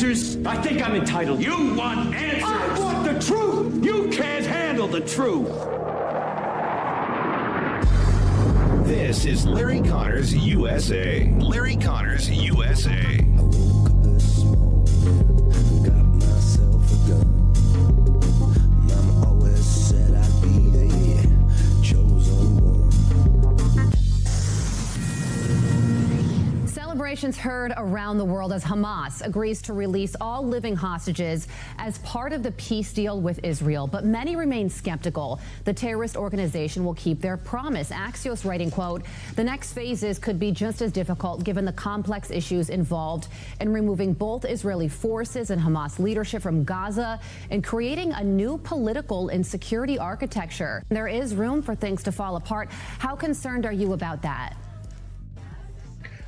answers? I think I'm entitled. You want answers? I want the truth! You can't handle the truth! This is Larry Connors USA. Larry Connors USA. I woke up this morning, got myself a gun. Mama always said I'd be the chosen one. Celebrations heard around the world as Hamas agrees to release all living hostages as part of the peace deal with Israel. But many remain skeptical the terrorist organization will keep their promise. Axios writing, quote, the next phases could be just as difficult given the complex issues involved in removing both Israeli forces and Hamas leadership from Gaza and creating a new political and security architecture. There is room for things to fall apart. How concerned are you about that?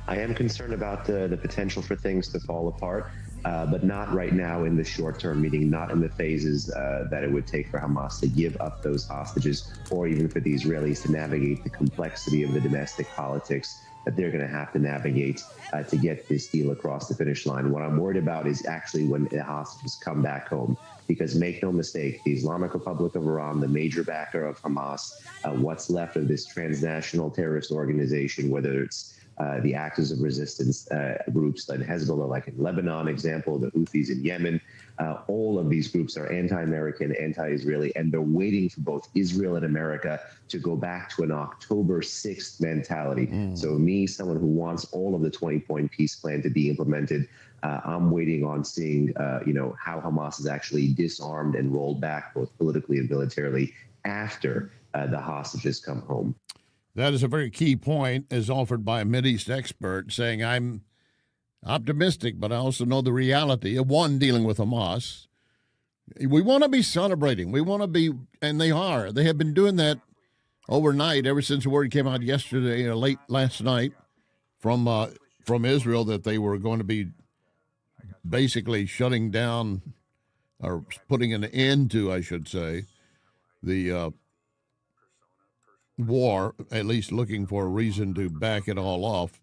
I am concerned about the potential for things to fall apart, but not right now in the short term, meaning not in the phases that it would take for Hamas to give up those hostages, or even for the Israelis to navigate the complexity of the domestic politics that they're going to have to navigate to get this deal across the finish line. What I'm worried about is actually when the hostages come back home, because make no mistake, the Islamic Republic of Iran, the major backer of Hamas, what's left of this transnational terrorist organization, whether it's the actors of resistance groups like Hezbollah, like in Lebanon, example, the Houthis in Yemen, all of these groups are anti-American, anti-Israeli, and they're waiting for both Israel and America to go back to an October 6th mentality. So me, someone who wants all of the 20-point peace plan to be implemented, I'm waiting on seeing, how Hamas is actually disarmed and rolled back both politically and militarily after the hostages come home. That is a very key point, as offered by a Mideast expert, saying I'm optimistic, but I also know the reality of one, dealing with Hamas. We want to be celebrating. We want to be, and they are. They have been doing that overnight ever since the word came out yesterday, late last night, from Israel that they were going to be basically shutting down or putting an end to, I should say, the war, at least looking for a reason to back it all off.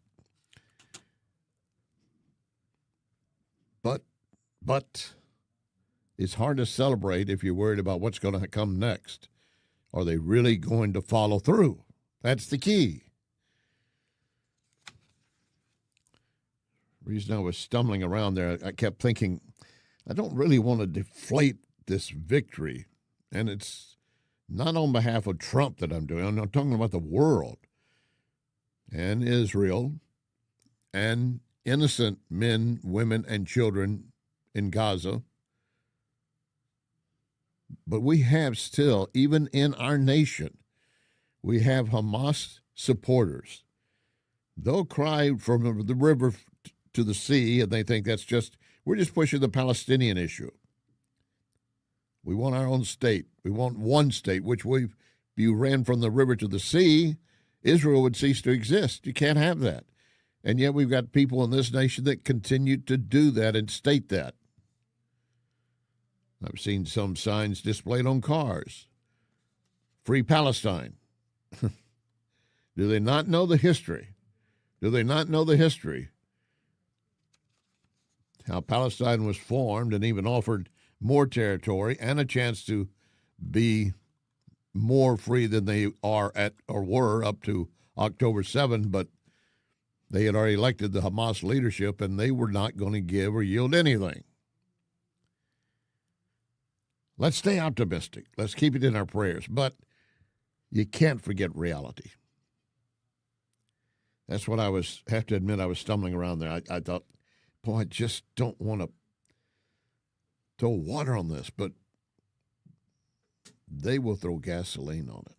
But it's hard to celebrate if you're worried about what's going to come next. Are they really going to follow through? That's the key. The reason I was stumbling around there, I kept thinking, I don't really want to deflate this victory. And it's not on behalf of Trump that I'm doing. I'm talking about the world and Israel and innocent men, women, and children in Gaza. But we have still, even in our nation, we have Hamas supporters. They'll cry from the river to the sea, and they think we're just pushing the Palestinian issue. We want our own state. We want one state, which if you ran from the river to the sea, Israel would cease to exist. You can't have that. And yet we've got people in this nation that continue to do that and state that. I've seen some signs displayed on cars. Free Palestine. Do they not know the history? Do they not know the history? How Palestine was formed and even offered more territory and a chance to be more free than they are or were up to October 7, but they had already elected the Hamas leadership, and they were not going to give or yield anything. Let's stay optimistic. Let's keep it in our prayers, but you can't forget reality. That's what I have to admit, I was stumbling around there. I thought, boy, I just don't want to throw water on this, but they will throw gasoline on it.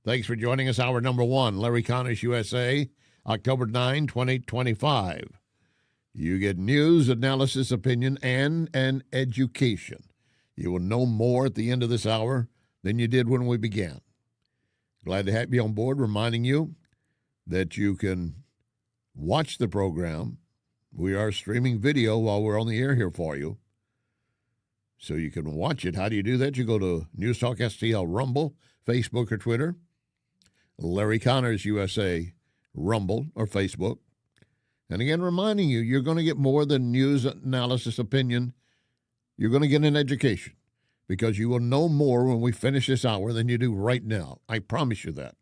Thanks for joining us. Hour number one, Larry Connors USA, October 9, 2025. You get news, analysis, opinion, and an education. You will know more at the end of this hour than you did when we began. Glad to have you on board, reminding you that you can watch the program. We are streaming video while we're on the air here for you, so you can watch it. How do you do that? You go to NewsTalkSTL Rumble, Facebook or Twitter, Larry Connors USA Rumble or Facebook. And again, reminding you, you're going to get more than news, analysis, opinion. You're going to get an education because you will know more when we finish this hour than you do right now. I promise you that.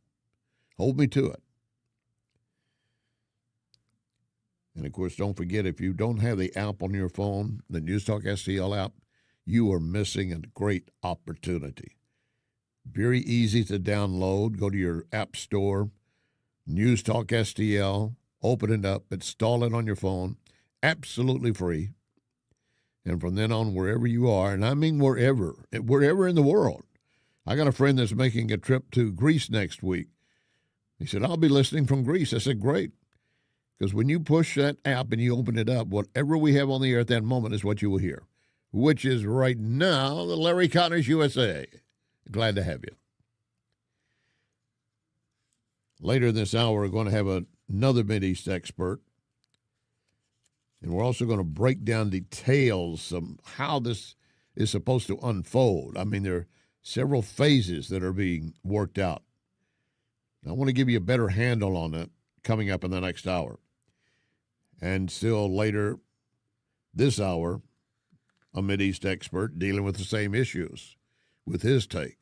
Hold me to it. And, of course, don't forget, if you don't have the app on your phone, the NewsTalkSTL app, you are missing a great opportunity. Very easy to download. Go to your app store, NewsTalkSTL, open it up, install it on your phone, absolutely free. And from then on, wherever you are, and I mean wherever in the world. I got a friend that's making a trip to Greece next week. He said, I'll be listening from Greece. I said, great. Because when you push that app and you open it up, whatever we have on the air at that moment is what you will hear, which is right now the Larry Connors USA. Glad to have you. Later this hour, we're going to have another Mideast expert. And we're also going to break down details of how this is supposed to unfold. I mean, there are several phases that are being worked out. I want to give you a better handle on it coming up in the next hour. And still later this hour, a Mideast expert dealing with the same issues with his take.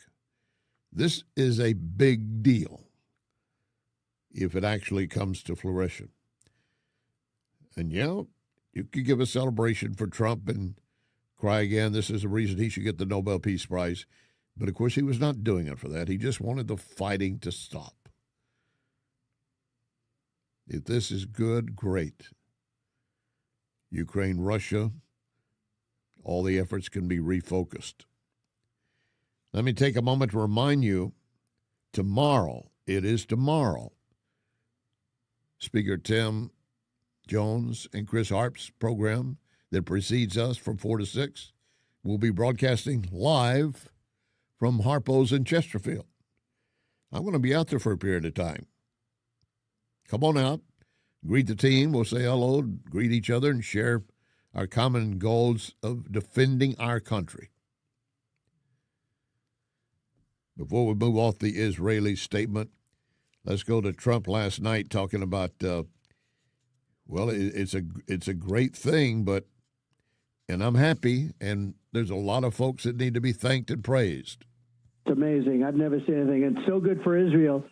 This is a big deal if it actually comes to fruition. And, yeah, you could give a celebration for Trump and cry again, this is the reason he should get the Nobel Peace Prize. But, of course, he was not doing it for that. He just wanted the fighting to stop. If this is good, great. Ukraine, Russia, all the efforts can be refocused. Let me take a moment to remind you, tomorrow, it is tomorrow, Speaker Tim Jones and Chris Harp's program that precedes us from 4 to 6 will be broadcasting live from Harpo's in Chesterfield. I'm going to be out there for a period of time. Come on out, greet the team, we'll say hello, greet each other, and share our common goals of defending our country. Before we move off the Israeli statement, let's go to Trump last night talking about, it's a great thing, and I'm happy, and there's a lot of folks that need to be thanked and praised. It's amazing. I've never seen anything. It's so good for Israel.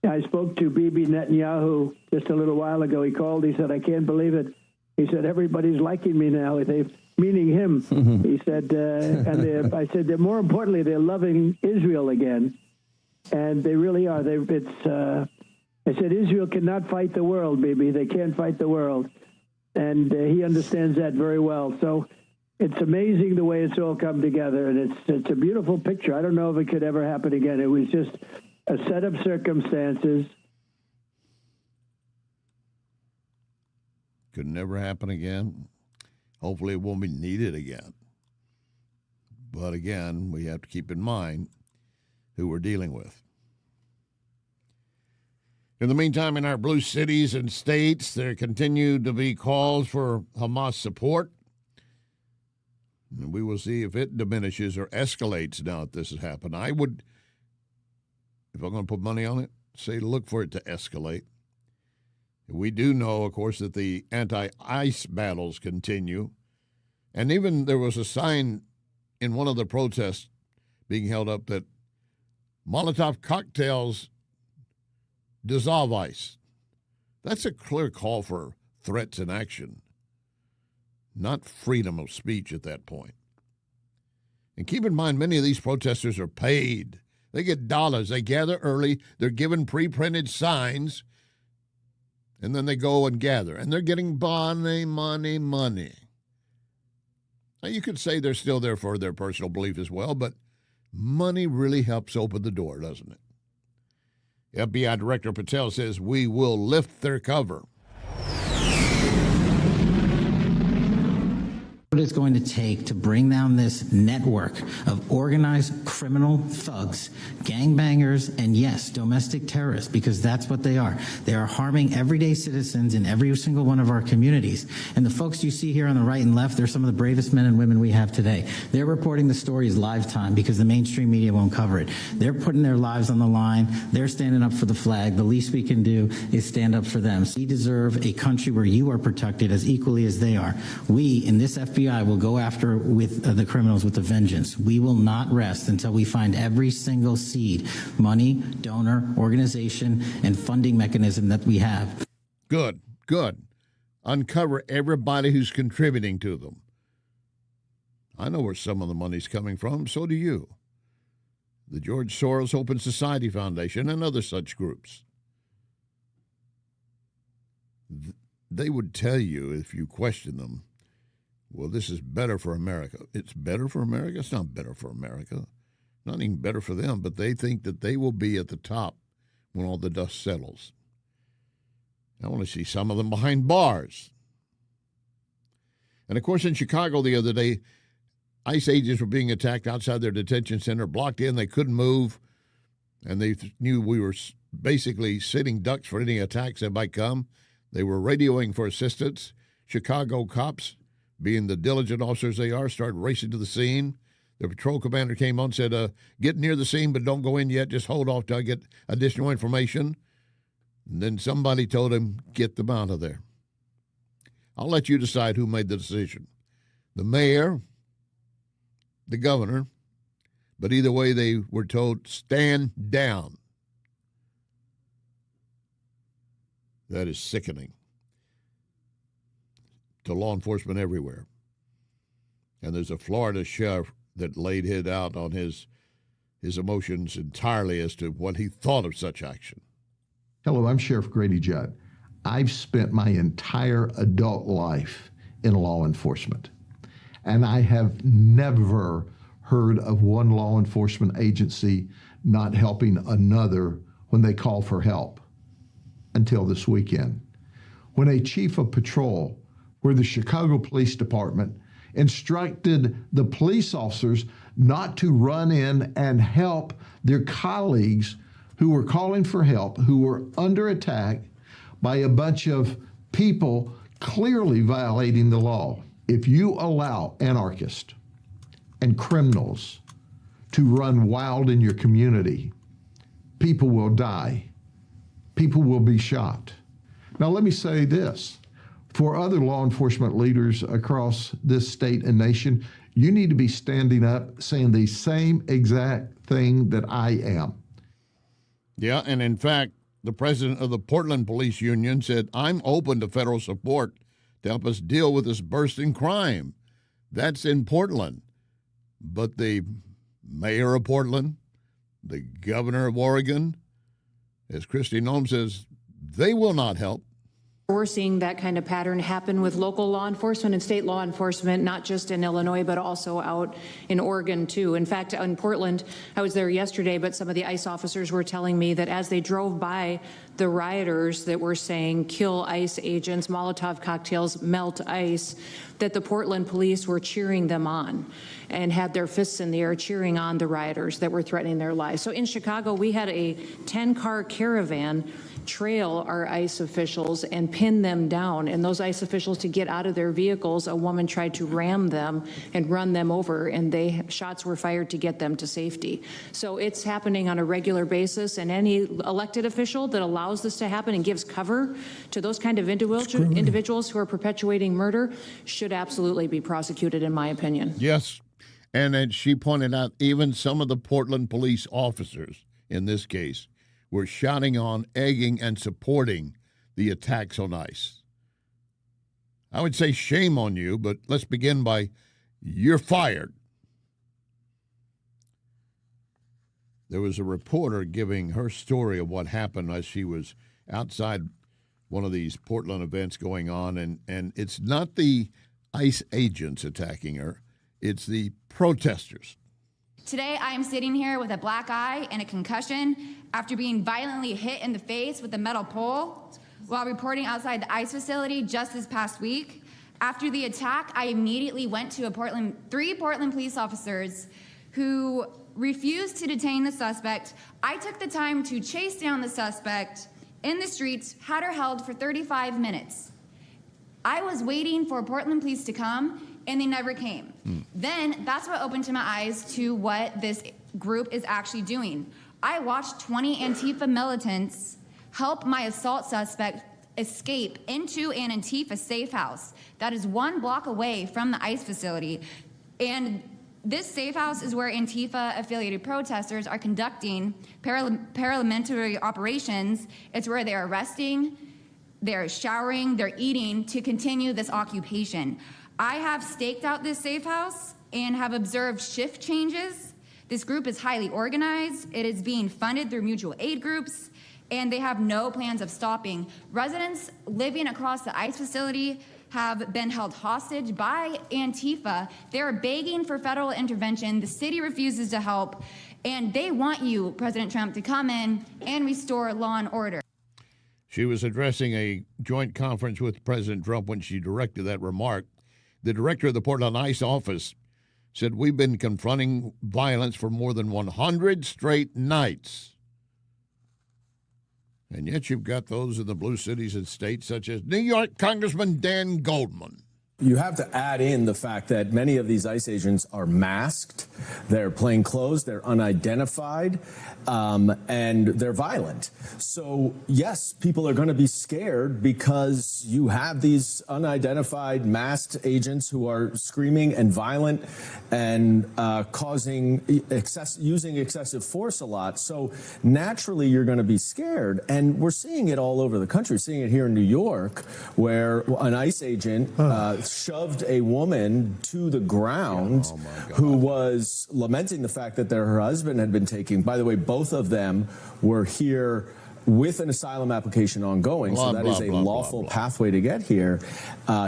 I spoke to Bibi Netanyahu just a little while ago. He called. He said, I can't believe it. He said, everybody's liking me now. Meaning him. He said, I said, more importantly, they're loving Israel again. And they really are. I said, Israel cannot fight the world, Bibi. They can't fight the world. And he understands that very well. So it's amazing the way it's all come together. And it's a beautiful picture. I don't know if it could ever happen again. It was just a set of circumstances. Could never happen again. Hopefully it won't be needed again. But again, we have to keep in mind who we're dealing with. In the meantime, in our blue cities and states, there continue to be calls for Hamas support. And we will see if it diminishes or escalates now that this has happened. I would, if I'm going to put money on it, say look for it to escalate. We do know, of course, that the anti-ICE battles continue. And even there was a sign in one of the protests being held up that Molotov cocktails dissolve ICE. That's a clear call for threats and action, not freedom of speech at that point. And keep in mind, many of these protesters are paid. They get dollars. They gather early. They're given pre-printed signs. And then they go and gather. And they're getting money. Now, you could say they're still there for their personal belief as well, but money really helps open the door, doesn't it? FBI Director Patel says we will lift their cover. what it's going to take to bring down this network of organized criminal thugs, gangbangers, and yes, domestic terrorists, because that's what they are. They are harming everyday citizens in every single one of our communities. And the folks you see here on the right and left, they're some of the bravest men and women we have today. They're reporting the stories live time because the mainstream media won't cover it. They're putting their lives on the line. They're standing up for the flag. The least we can do is stand up for them. We deserve a country where you are protected as equally as they are. We in this FBI will go after with the criminals with a vengeance. We will not rest until we find every single seed, money, donor, organization, and funding mechanism that we have. Good, good. Uncover everybody who's contributing to them. I know where some of the money's coming from, so do you. The George Soros Open Society Foundation and other such groups. They would tell you, if you question them, well, this is better for America. It's better for America? It's not better for America. Not even better for them, but they think that they will be at the top when all the dust settles. I want to see some of them behind bars. And, of course, in Chicago the other day, ICE agents were being attacked outside their detention center, blocked in. They couldn't move, and they knew we were basically sitting ducks for any attacks that might come. They were radioing for assistance. Chicago cops, being the diligent officers they are, started racing to the scene. The patrol commander came on and said, get near the scene, but don't go in yet. Just hold off till I get additional information. And then somebody told him, get them out of there. I'll let you decide who made the decision. The mayor, the governor, but either way they were told, stand down. That is sickening to law enforcement everywhere. And there's a Florida sheriff that laid it out on his emotions entirely as to what he thought of such action. Hello, I'm Sheriff Grady Judd. I've spent my entire adult life in law enforcement, and I have never heard of one law enforcement agency not helping another when they call for help until this weekend, when a chief of patrol for the Chicago Police Department instructed the police officers not to run in and help their colleagues who were calling for help, who were under attack by a bunch of people clearly violating the law. If you allow anarchists and criminals to run wild in your community, people will die. People will be shot. Now, let me say this. For other law enforcement leaders across this state and nation, you need to be standing up saying the same exact thing that I am. Yeah, and in fact, the president of the Portland Police Union said, I'm open to federal support to help us deal with this burst in crime. That's in Portland. But the mayor of Portland, the governor of Oregon, as Kristi Noem says, they will not help. We're seeing that kind of pattern happen with local law enforcement and state law enforcement, not just in Illinois, but also out in Oregon, too. In fact, in Portland, I was there yesterday, but some of the ICE officers were telling me that as they drove by the rioters that were saying, kill ICE agents, Molotov cocktails, melt ICE, that the Portland police were cheering them on and had their fists in the air cheering on the rioters that were threatening their lives. So in Chicago, we had a 10-car caravan trail our ICE officials and pin them down. And those ICE officials, to get out of their vehicles, a woman tried to ram them and run them over, and shots were fired to get them to safety. So it's happening on a regular basis, and any elected official that allows this to happen and gives cover to those kind of individuals who are perpetuating murder should absolutely be prosecuted, in my opinion. Yes. And as she pointed out, even some of the Portland police officers in this case were shouting on, egging, and supporting the attacks on ICE. I would say shame on you, but let's begin by you're fired. There was a reporter giving her story of what happened as she was outside one of these Portland events going on, and it's not the ICE agents attacking her, it's the protesters. Today, I am sitting here with a black eye and a concussion after being violently hit in the face with a metal pole while reporting outside the ICE facility just this past week. After the attack, I immediately went to three Portland police officers who refused to detain the suspect. I took the time to chase down the suspect in the streets, had her held for 35 minutes. I was waiting for Portland police to come, and they never came. Then that's what opened to my eyes to what this group is actually doing. I watched 20 Antifa militants help my assault suspect escape into an Antifa safe house that is 1 block away from the ICE facility. And this safe house is where Antifa-affiliated protesters are conducting paramilitary operations. It's where they're arresting, they're showering, they're eating to continue this occupation. I have staked out this safe house and have observed shift changes. This group is highly organized. It is being funded through mutual aid groups, and they have no plans of stopping. Residents living across the ICE facility have been held hostage by Antifa. They're begging for federal intervention. The city refuses to help, and they want you, President Trump, to come in and restore law and order. She was addressing a joint conference with President Trump when she directed that remark. The director of the Portland ICE office said, "We've been confronting violence for more than 100 straight nights." And yet you've got those in the blue cities and states such as New York Congressman Dan Goldman. You have to add in the fact that many of these ICE agents are masked, they're plainclothes, they're unidentified, and they're violent. So, yes, people are going to be scared because you have these unidentified masked agents who are screaming and violent and using excessive force a lot. So, naturally, you're going to be scared. And we're seeing it all over the country. We're seeing it here in New York, where an ICE agent shoved a woman to the ground who was lamenting the fact that her husband had been taken. By the way, both of them were here with an asylum application ongoing, so that is a lawful pathway to get here.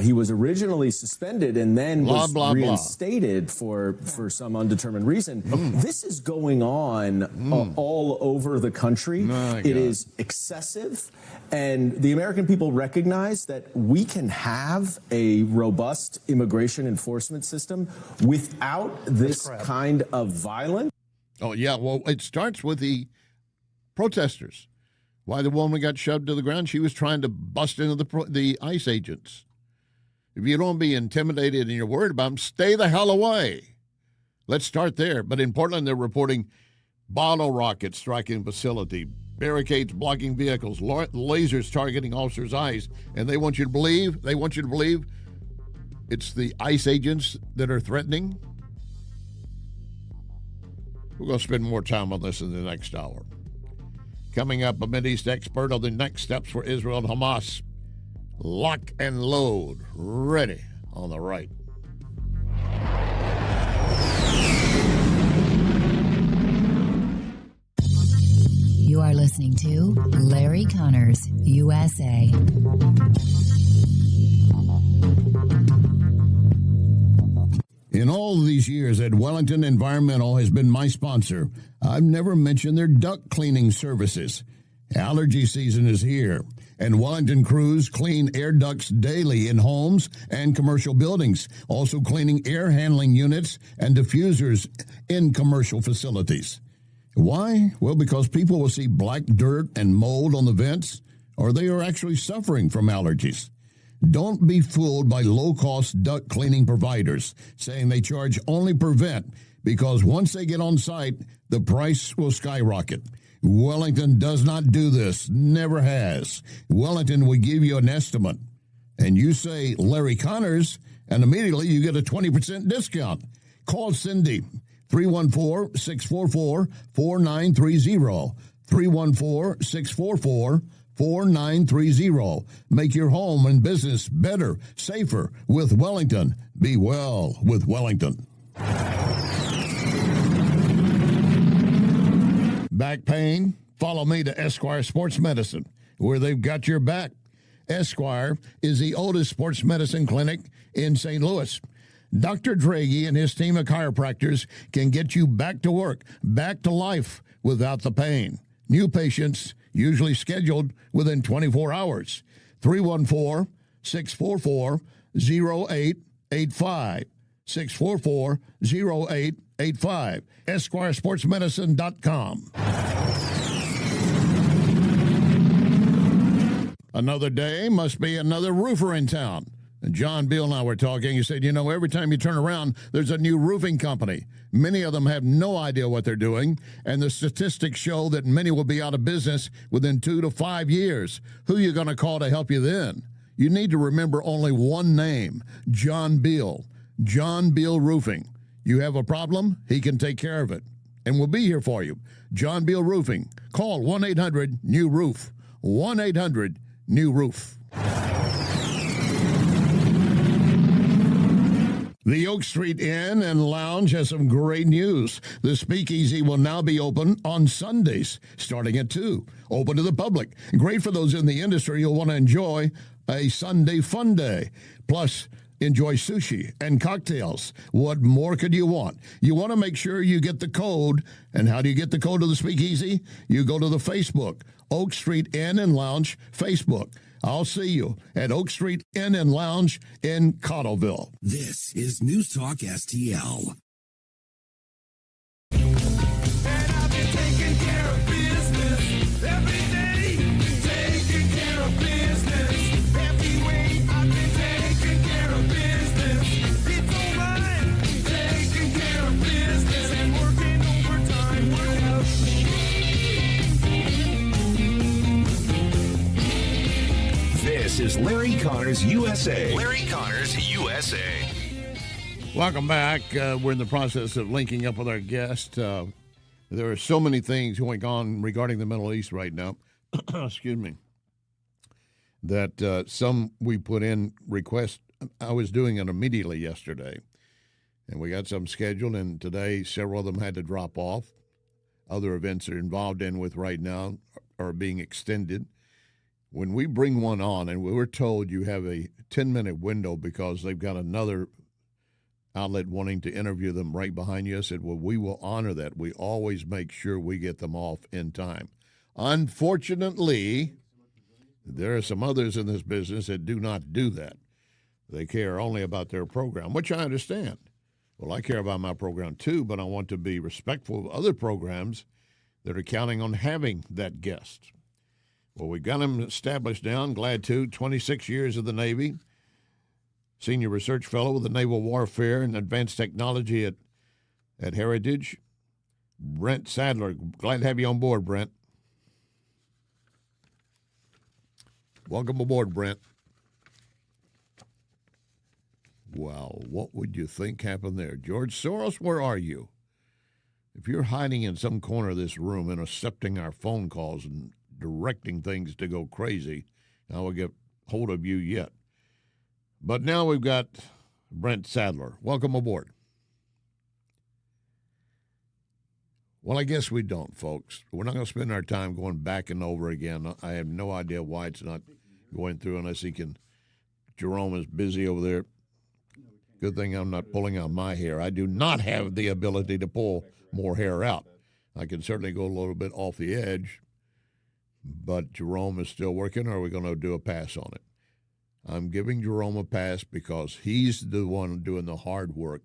He was originally suspended and then was reinstated for some undetermined reason. This is going on all over the country. It is excessive, and the American people recognize that we can have a robust immigration enforcement system without this kind of violence. Oh, yeah, well, it starts with the protesters. Why the woman got shoved to the ground? She was trying to bust into the ICE agents. If you don't be intimidated and you're worried about them, stay the hell away. Let's start there. But in Portland, they're reporting bottle rockets striking facility, barricades blocking vehicles, lasers targeting officers' eyes. And they want you to believe it's the ICE agents that are threatening. We're going to spend more time on this in the next hour. Coming up, a Mideast expert on the next steps for Israel and Hamas. Lock and load. Ready on the right. You are listening to Larry Connors, USA. In all these years that Wellington Environmental has been my sponsor, I've never mentioned their duct cleaning services. Allergy season is here, and Wellington crews clean air ducts daily in homes and commercial buildings, also cleaning air handling units and diffusers in commercial facilities. Why? Well, because people will see black dirt and mold on the vents, or they are actually suffering from allergies. Don't be fooled by low-cost duct cleaning providers saying they charge only per vent, because once they get on site, the price will skyrocket. Wellington does not do this, never has. Wellington will give you an estimate, and you say Larry Connors, and immediately you get a 20% discount. Call Cindy, 314-644-4930, 314-644-4930. Make your home and business better, safer with Wellington. Be well with Wellington. Back pain? Follow me to Esquire Sports Medicine, where they've got your back. Esquire is the oldest sports medicine clinic in St. Louis. Dr. Draghi and his team of chiropractors can get you back to work, back to life without the pain. New patients usually scheduled within 24 hours. 314-644-9930. 644-0885. 644-0885. EsquireSportsMedicine.com. Another day must be another roofer in town. And John Beal and I were talking. He said, every time you turn around, there's a new roofing company. Many of them have no idea what they're doing, and the statistics show that many will be out of business within 2 to 5 years. Who are you going to call to help you then? You need to remember only one name, John Beal. John Beal Roofing. You have a problem, he can take care of it. And we'll be here for you. John Beal Roofing. Call 1-800-NEW-ROOF. 1-800-NEW-ROOF. The Oak Street Inn and Lounge has some great news. The Speakeasy will now be open on Sundays, starting at 2. Open to the public. Great for those in the industry who want to enjoy a Sunday fun day. Plus, enjoy sushi and cocktails. What more could you want? You want to make sure you get the code. And how do you get the code to the Speakeasy? You go to the Facebook, Oak Street Inn and Lounge Facebook. I'll see you at Oak Street Inn and Lounge in Cottleville. This is News Talk STL. This is Larry Connors USA. Larry Connors USA. Welcome back. We're in the process of linking up with our guest. There are so many things going on regarding the Middle East right now. Excuse me. That some we put in requests. I was doing it immediately yesterday. And we got some scheduled, and today several of them had to drop off. Other events they're involved in with right now are being extended. When we bring one on, and we were told you have a 10-minute window because they've got another outlet wanting to interview them right behind you, I said, well, we will honor that. We always make sure we get them off in time. Unfortunately, there are some others in this business that do not do that. They care only about their program, which I understand. Well, I care about my program too, but I want to be respectful of other programs that are counting on having that guest. Well, we got him established down, glad to, 26 years of the Navy, senior research fellow with the Naval Warfare and Advanced Technology at Heritage. Brent Sadler, glad to have you on board, Brent. Welcome aboard, Brent. Wow, what would you think happened there? George Soros, where are you? If you're hiding in some corner of this room and accepting our phone calls and directing things to go crazy, I will get hold of you yet. But now we've got Brent Sadler. Welcome aboard. Well, I guess we don't, folks. We're not going to spend our time going back and over again. I have no idea why it's not going through unless he can. Jerome is busy over there. Good thing I'm not pulling out my hair. I do not have the ability to pull more hair out. I can certainly go a little bit off the edge, but Jerome is still working, or are we going to do a pass on it? I'm giving Jerome a pass because he's the one doing the hard work,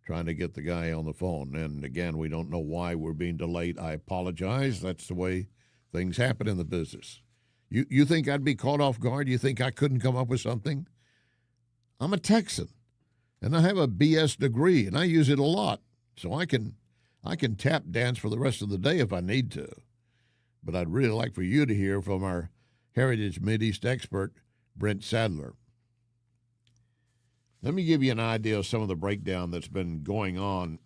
trying to get the guy on the phone. And, again, we don't know why we're being delayed. I apologize. That's the way things happen in the business. You think I'd be caught off guard? You think I couldn't come up with something? I'm a Texan, and I have a BS degree, and I use it a lot. So I can tap dance for the rest of the day if I need to. But I'd really like for you to hear from our Heritage Mideast expert, Brent Sadler. Let me give you an idea of some of the breakdown that's been going on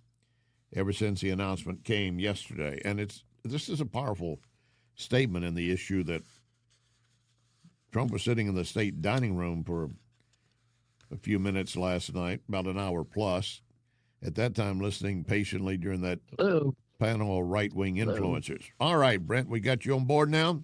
ever since the announcement came yesterday. And this is a powerful statement in the issue that Trump was sitting in the state dining room for a few minutes last night, about an hour plus. At that time, listening patiently during that panel of right-wing influencers. All right, Brent, we got you on board now?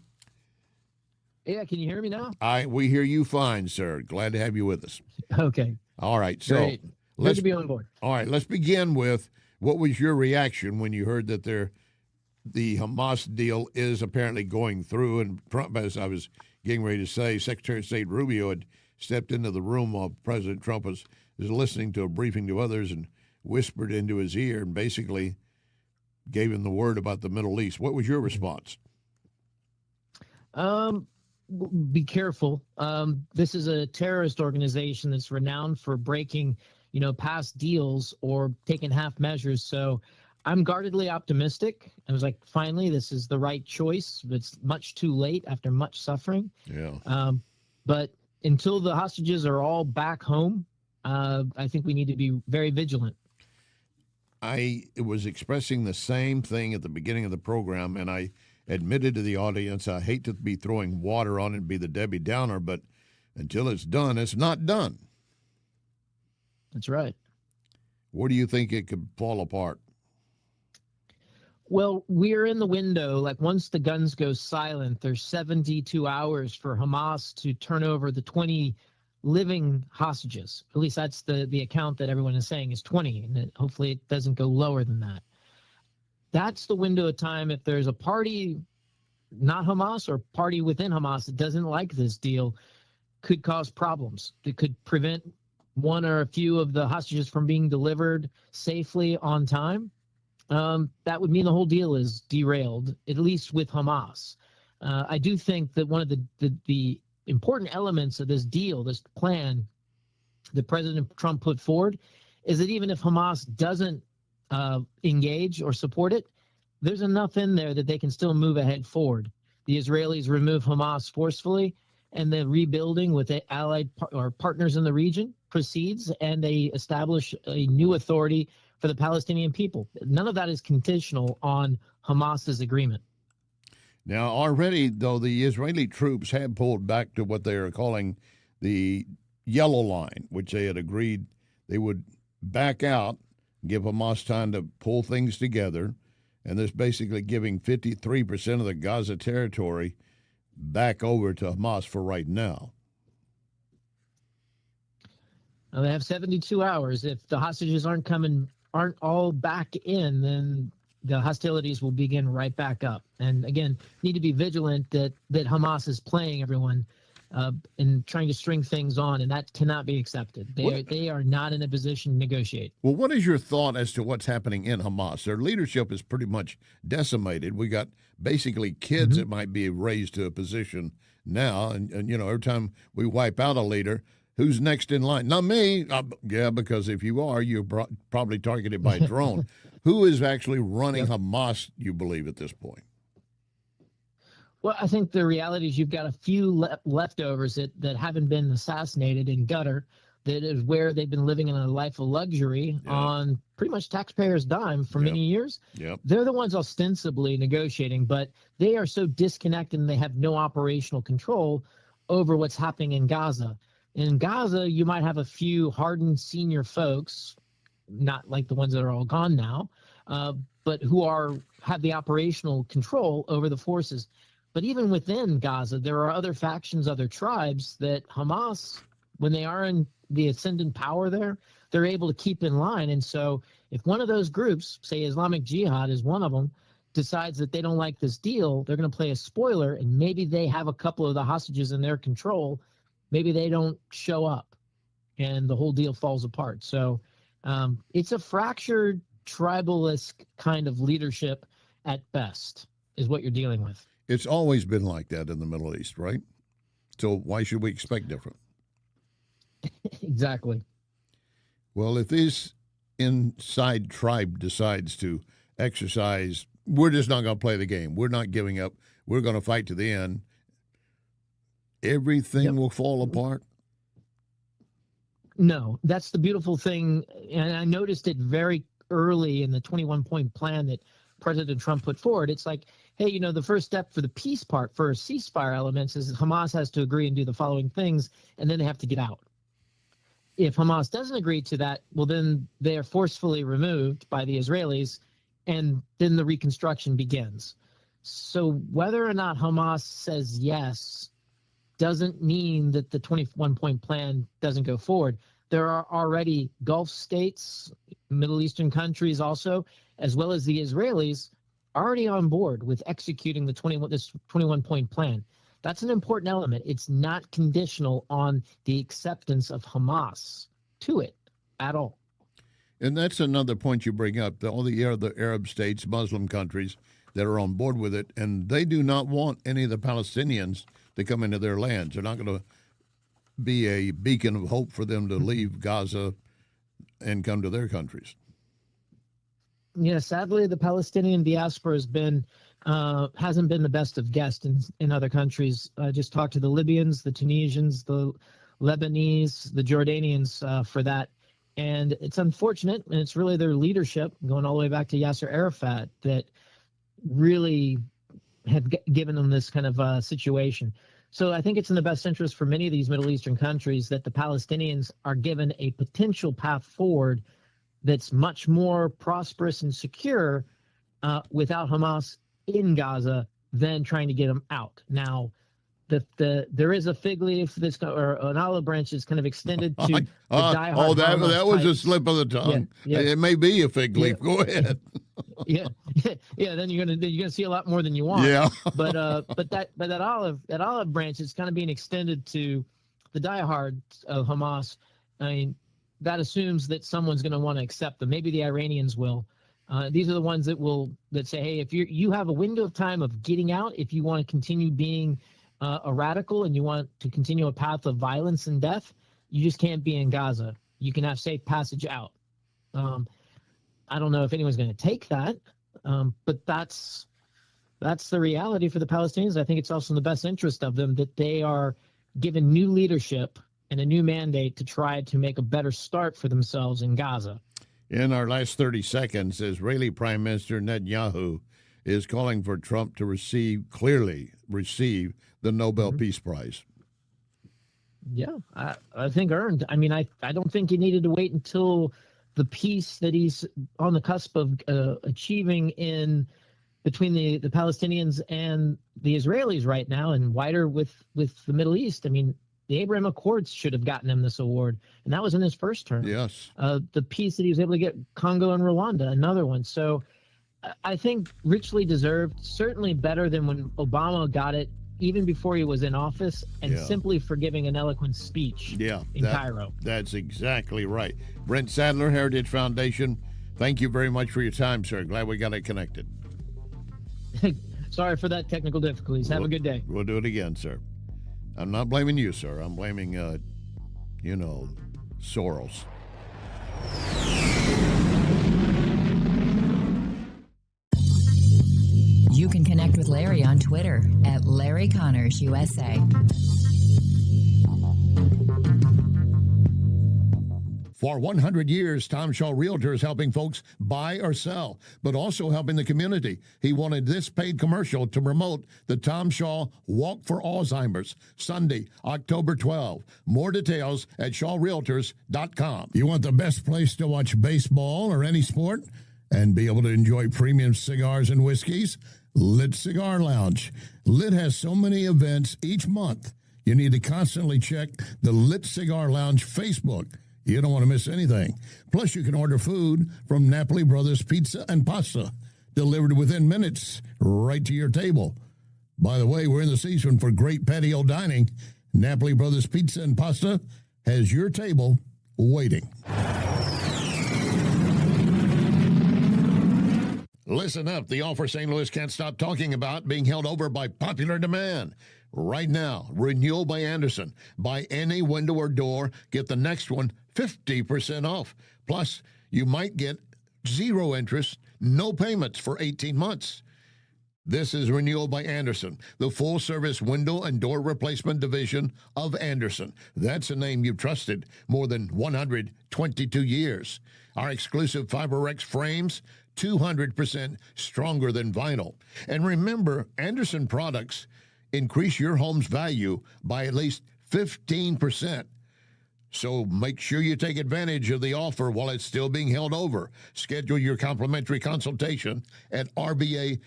Yeah, can you hear me now? We hear you fine, sir. Glad to have you with us. Okay. All right, so Great. Good to be on board. All right, let's begin with what was your reaction when you heard that the Hamas deal is apparently going through, and Trump, as I was getting ready to say, Secretary of State Rubio had stepped into the room while President Trump was listening to a briefing to others and whispered into his ear and basically gave him the word about the Middle East. What was your response? Be careful. This is a terrorist organization that's renowned for breaking, past deals or taking half measures. So I'm guardedly optimistic. I was like, finally, this is the right choice. It's much too late after much suffering. Yeah. But until the hostages are all back home, I think we need to be very vigilant. I was expressing the same thing at the beginning of the program, and I admitted to the audience, I hate to be throwing water on it and be the Debbie Downer, but until it's done, it's not done. That's right. Where do you think it could fall apart? Well, we're in the window. Like once the guns go silent, there's 72 hours for Hamas to turn over the 20 living hostages. At least that's the account that everyone is saying is 20, and hopefully it doesn't go lower than that. That's the window of time. If there's a party, not Hamas, or party within Hamas that doesn't like this deal, could cause problems. It could prevent one or a few of the hostages from being delivered safely on time. That would mean the whole deal is derailed, at least with Hamas. I do think that one of the important elements of this deal, this plan that President Trump put forward, is that even if Hamas doesn't engage or support it, there's enough in there that they can still move ahead forward. The Israelis remove Hamas forcefully, and the rebuilding with the allied or partners in the region proceeds, and they establish a new authority for the Palestinian people. None of that is conditional on Hamas's agreement. Now, already, though, the Israeli troops have pulled back to what they are calling the yellow line, which they had agreed they would back out, give Hamas time to pull things together, and this basically giving 53% of the Gaza territory back over to Hamas for right now. Now they have 72 hours. If the hostages aren't all back in, then the hostilities will begin right back up. And again, need to be vigilant that Hamas is playing everyone and trying to string things on, and that cannot be accepted. They are not in a position to negotiate. Well, what is your thought as to what's happening in Hamas? Their leadership is pretty much decimated. We got basically kids that might be raised to a position now, and every time we wipe out a leader, who's next in line? Not me. Yeah, because if you are, you're probably targeted by a drone. Who is actually running Hamas, you believe, at this point? Well, I think the reality is you've got a few leftovers that haven't been assassinated in Qatar. That is where they've been living in a life of luxury on pretty much taxpayers' dime for many years. Yep. They're the ones ostensibly negotiating, but they are so disconnected and they have no operational control over what's happening in Gaza. In Gaza, you might have a few hardened senior folks, not like the ones that are all gone now, but who have the operational control over the forces. But even within Gaza, there are other factions, other tribes that Hamas, when they are in the ascendant power there, they're able to keep in line. And so if one of those groups, say Islamic Jihad is one of them, decides that they don't like this deal, they're going to play a spoiler, and maybe they have a couple of the hostages in their control. Maybe they don't show up, and the whole deal falls apart. So it's a fractured, tribalist kind of leadership at best is what you're dealing with. It's always been like that in the Middle East, right? So why should we expect different? Exactly. Well, if this inside tribe decides to exercise, we're just not going to play the game. We're not giving up. We're going to fight to the end. Everything will fall apart. No, that's the beautiful thing. And I noticed it very early in the 21-point plan that President Trump put forward. It's like, hey, the first step for the peace part, for ceasefire elements, is Hamas has to agree and do the following things, and then they have to get out. If Hamas doesn't agree to that, well, then they are forcefully removed by the Israelis, and then the reconstruction begins. So whether or not Hamas says yes doesn't mean that the 21-point plan doesn't go forward. There are already Gulf states, Middle Eastern countries also, as well as the Israelis, already on board with executing this 21-point plan. That's an important element. It's not conditional on the acceptance of Hamas to it at all. And that's another point you bring up. All the other Arab states, Muslim countries that are on board with it, and they do not want any of the Palestinians to come into their lands. They're not going to be a beacon of hope for them to leave Gaza and come to their countries. Yeah, sadly, the Palestinian diaspora hasn't been the best of guests in other countries. I just talked to the Libyans, the Tunisians, the Lebanese, the Jordanians for that. And it's unfortunate, and it's really their leadership, going all the way back to Yasser Arafat, that really have given them this kind of situation. So I think it's in the best interest for many of these Middle Eastern countries that the Palestinians are given a potential path forward that's much more prosperous and secure without Hamas in Gaza than trying to get them out. Now, there is a fig leaf or an olive branch that's kind of extended to the diehard. That was a slip of the tongue. Yeah. It may be a fig leaf. Yeah. Go ahead. yeah. Then you're gonna see a lot more than you want. Yeah. but that olive branch is kind of being extended to the diehard of Hamas. I mean, that assumes that someone's going to want to accept them. Maybe the Iranians will. These are the ones that say, hey, if you have a window of time of getting out, if you want to continue being a radical and you want to continue a path of violence and death, you just can't be in Gaza. You can have safe passage out. I don't know if anyone's going to take that, but that's the reality for the Palestinians. I think it's also in the best interest of them that they are given new leadership and a new mandate to try to make a better start for themselves in Gaza. In our last 30 seconds, Israeli Prime Minister Netanyahu is calling for Trump to receive the Nobel Peace Prize. Yeah, I think earned. I mean, I don't think he needed to wait until the peace that he's on the cusp of achieving between the Palestinians and the Israelis right now, and wider with the Middle East. I mean, the Abraham Accords should have gotten him this award, and that was in his first term. Yes. The peace that he was able to get Congo and Rwanda, another one. So I think richly deserved, certainly better than when Obama got it even before he was in office, and simply for giving an eloquent speech in Cairo. That's exactly right. Brent Sadler, Heritage Foundation, thank you very much for your time, sir. Glad we got it connected. Sorry for that technical difficulties. Have a good day. We'll do it again, sir. I'm not blaming you, sir. I'm blaming, Soros. You can connect with Larry on Twitter at Larry Connors USA. For 100 years, Tom Shaw Realtor is helping folks buy or sell, but also helping the community. He wanted this paid commercial to promote the Tom Shaw Walk for Alzheimer's, Sunday, October 12. More details at shawrealtors.com. You want the best place to watch baseball or any sport and be able to enjoy premium cigars and whiskeys? Lit Cigar Lounge. Lit has so many events each month. You need to constantly check the Lit Cigar Lounge Facebook. You don't want to miss anything. Plus, you can order food from Napoli Brothers Pizza and Pasta, delivered within minutes right to your table. By the way, we're in the season for great patio dining. Napoli Brothers Pizza and Pasta has your table waiting. Listen up. The offer St. Louis can't stop talking about being held over by popular demand. Right now, Renewal by Anderson. Buy any window or door, get the next one 50% off. Plus, you might get 0 interest, no payments for 18 months. This is Renewal by Anderson, the full-service window and door replacement division of Anderson. That's a name you've trusted more than 122 years. Our exclusive FiberX frames, 200% stronger than vinyl. And remember, Anderson products increase your home's value by at least 15%. So make sure you take advantage of the offer while it's still being held over. Schedule your complimentary consultation at rbastl.com.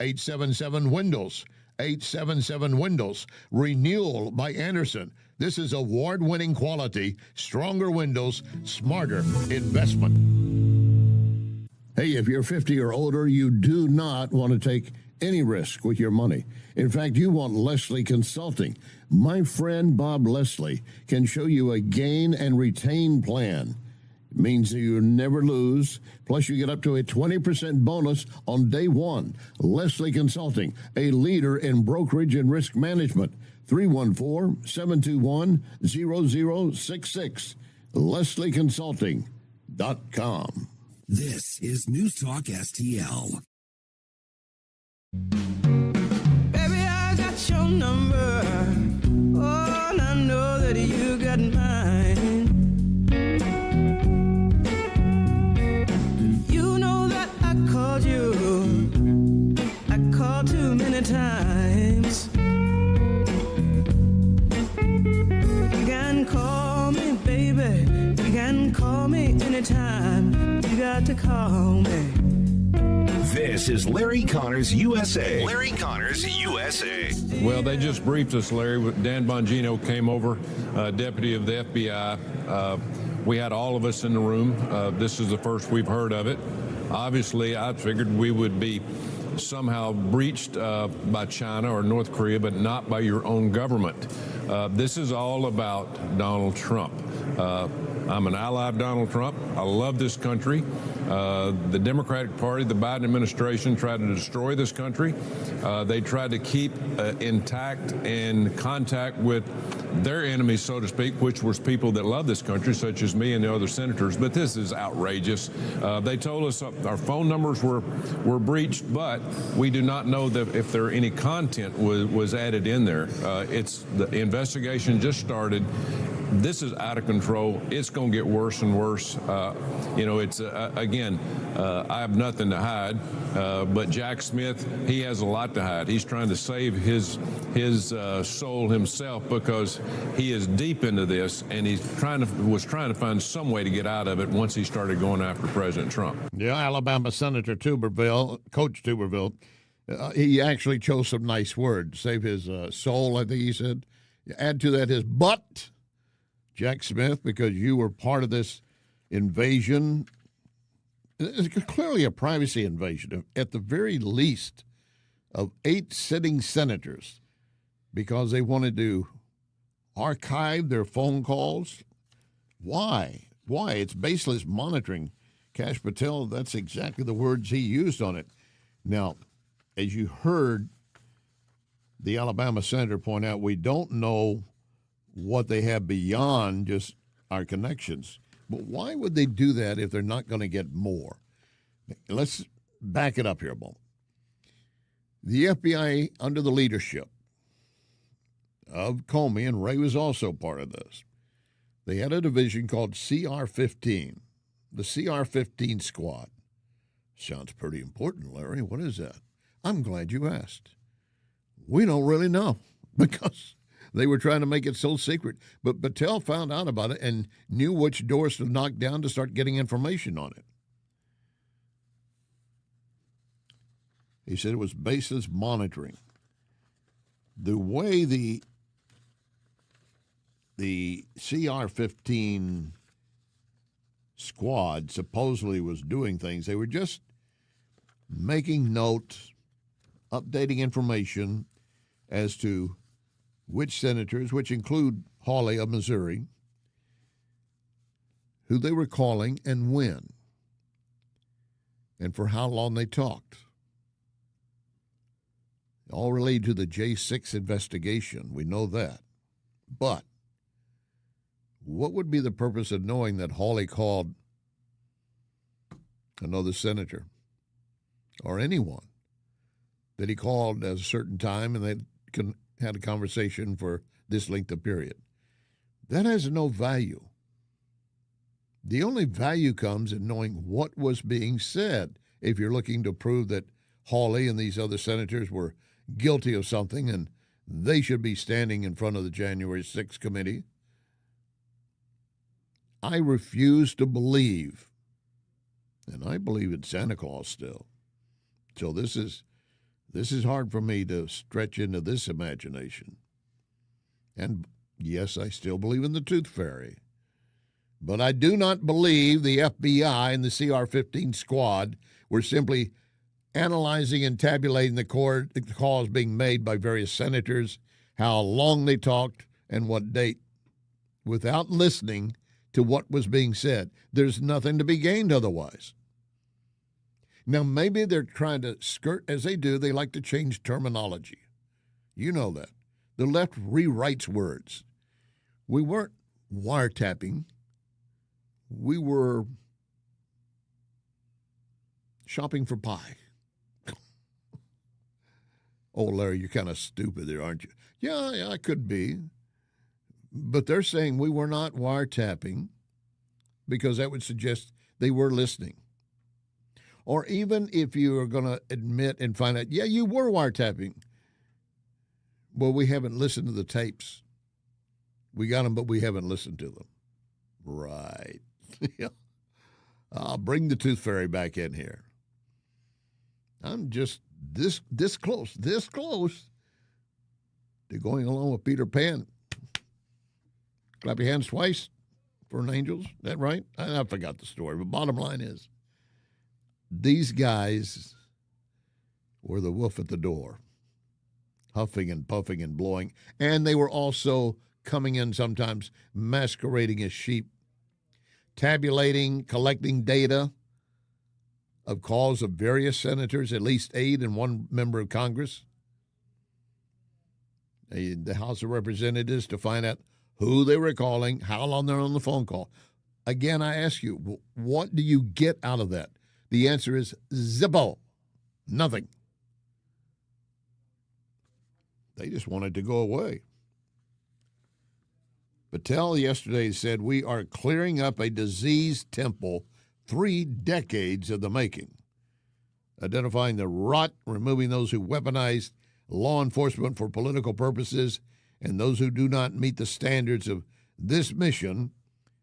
877-WINDOWS. 877-WINDOWS. Renewal by Anderson. This is award-winning quality, stronger windows, smarter investment. Hey, if you're 50 or older, you do not want to take any risk with your money. In fact, you want Leslie Consulting. My friend Bob Leslie can show you a gain and retain plan. It means that you never lose. Plus, you get up to a 20% bonus on day one. Leslie Consulting, a leader in brokerage and risk management. 314-721-0066. LeslieConsulting.com. This is News Talk STL. Baby, I got your number. Oh, and I know that you got mine. You know that I called you. I called too many times. You can call me, baby. You can call me anytime. You got to call me. This is Larry Connors USA. Larry Connors USA. Well, they just briefed us, Larry. Dan Bongino came over, deputy of the FBI. We had all of us in the room. This is the first we've heard of it. Obviously, I figured we would be somehow breached by China or North Korea, but not by your own government. This is all about Donald Trump. I'm an ally of Donald Trump. I love this country. The Democratic Party, the Biden administration tried to destroy this country. They tried to keep intact and contact with their enemies, so to speak, which was people that love this country, such as me and the other senators. But this is outrageous. They told us our phone numbers were breached, but we do not know that if there any content was added in there. The investigation just started. This is out of control. It's going to get worse and worse. It's again, I have nothing to hide, but Jack Smith, he has a lot to hide. He's trying to save his soul himself because he is deep into this, and he was trying to find some way to get out of it once he started going after President Trump. Yeah, Alabama Senator Coach Tuberville, he actually chose some nice words. Save his soul, I think he said. Add to that his butt. Jack Smith, because you were part of this invasion. It's clearly a privacy invasion, at the very least, of 8 sitting senators, because they wanted to archive their phone calls. Why? It's baseless monitoring. Kash Patel, that's exactly the words he used on it. Now, as you heard the Alabama senator point out, we don't know what they have beyond just our connections. But why would they do that if they're not going to get more? Let's back it up here a moment. The FBI, under the leadership of Comey, and Ray was also part of this, they had a division called CR-15, the CR-15 squad. Sounds pretty important, Larry. What is that? I'm glad you asked. We don't really know because they were trying to make it so secret. But Patel found out about it and knew which doors to knock down to start getting information on it. He said it was baseless monitoring. The way the CR-15 squad supposedly was doing things, they were just making notes, updating information as to which senators, which include Hawley of Missouri, who they were calling and when, and for how long they talked. All related to the J6 investigation. We know that. But what would be the purpose of knowing that Hawley called another senator or anyone, that he called at a certain time and they had a conversation for this length of period? That has no value. The only value comes in knowing what was being said if you're looking to prove that Hawley and these other senators were guilty of something and they should be standing in front of the January 6th committee. I refuse to believe, and I believe in Santa Claus still, so this is hard for me to stretch into this imagination. And yes, I still believe in the Tooth Fairy. But I do not believe the FBI and the CR-15 squad were simply analyzing and tabulating the calls being made by various senators, how long they talked, and what date, without listening to what was being said. There's nothing to be gained otherwise. Now, maybe they're trying to skirt, as they do, they like to change terminology. You know that. The left rewrites words. We weren't wiretapping. We were shopping for pie. Oh, Larry, you're kind of stupid there, aren't you? Yeah, I could be. But they're saying we were not wiretapping because that would suggest they were listening. Or even if you are going to admit and find out, yeah, you were wiretapping. Well, we haven't listened to the tapes. We got them, but we haven't listened to them. Right. Yeah. I'll bring the tooth fairy back in here. I'm just this close to going along with Peter Pan. Clap your hands twice for an angel. Is that right? I forgot the story, but bottom line is these guys were the wolf at the door, huffing and puffing and blowing, and they were also coming in sometimes masquerading as sheep, tabulating, collecting data of calls of various senators, at least 8 and 1 member of Congress, the House of Representatives, to find out who they were calling, how long they're on the phone call. Again, I ask you, what do you get out of that? The answer is zippo, nothing. They just wanted to go away. Patel yesterday said, we are clearing up a diseased temple 3 decades of the making, identifying the rot, removing those who weaponize law enforcement for political purposes, and those who do not meet the standards of this mission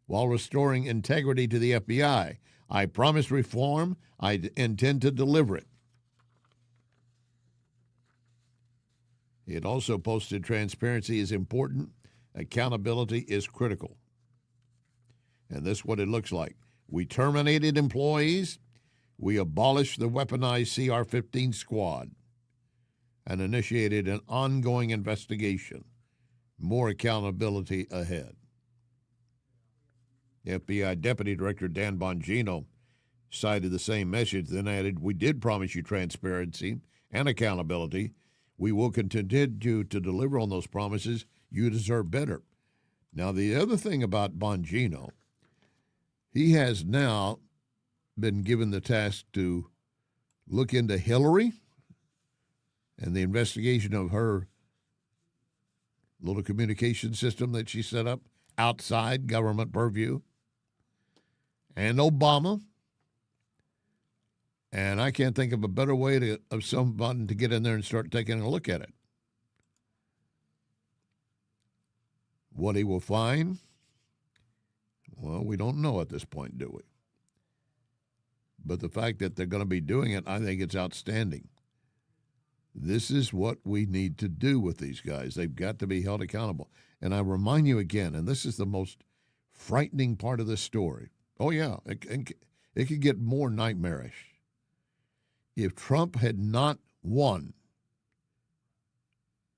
while restoring integrity to the FBI. I promise reform. I intend to deliver it. It also posted transparency is important. Accountability is critical. And this is what it looks like. We terminated employees. We abolished the weaponized CR-15 squad and initiated an ongoing investigation. More accountability ahead. FBI Deputy Director Dan Bongino cited the same message, then added, we did promise you transparency and accountability. We will continue to deliver on those promises. You deserve better. Now, the other thing about Bongino, he has now been given the task to look into Hillary and the investigation of her little communication system that she set up outside government purview, and Obama. And I can't think of a better way of someone to get in there and start taking a look at it. What he will find, well, we don't know at this point, do we? But the fact that they're going to be doing it, I think it's outstanding. This is what we need to do with these guys. They've got to be held accountable. And I remind you again, and this is the most frightening part of this story. Oh, yeah, it could get more nightmarish. If Trump had not won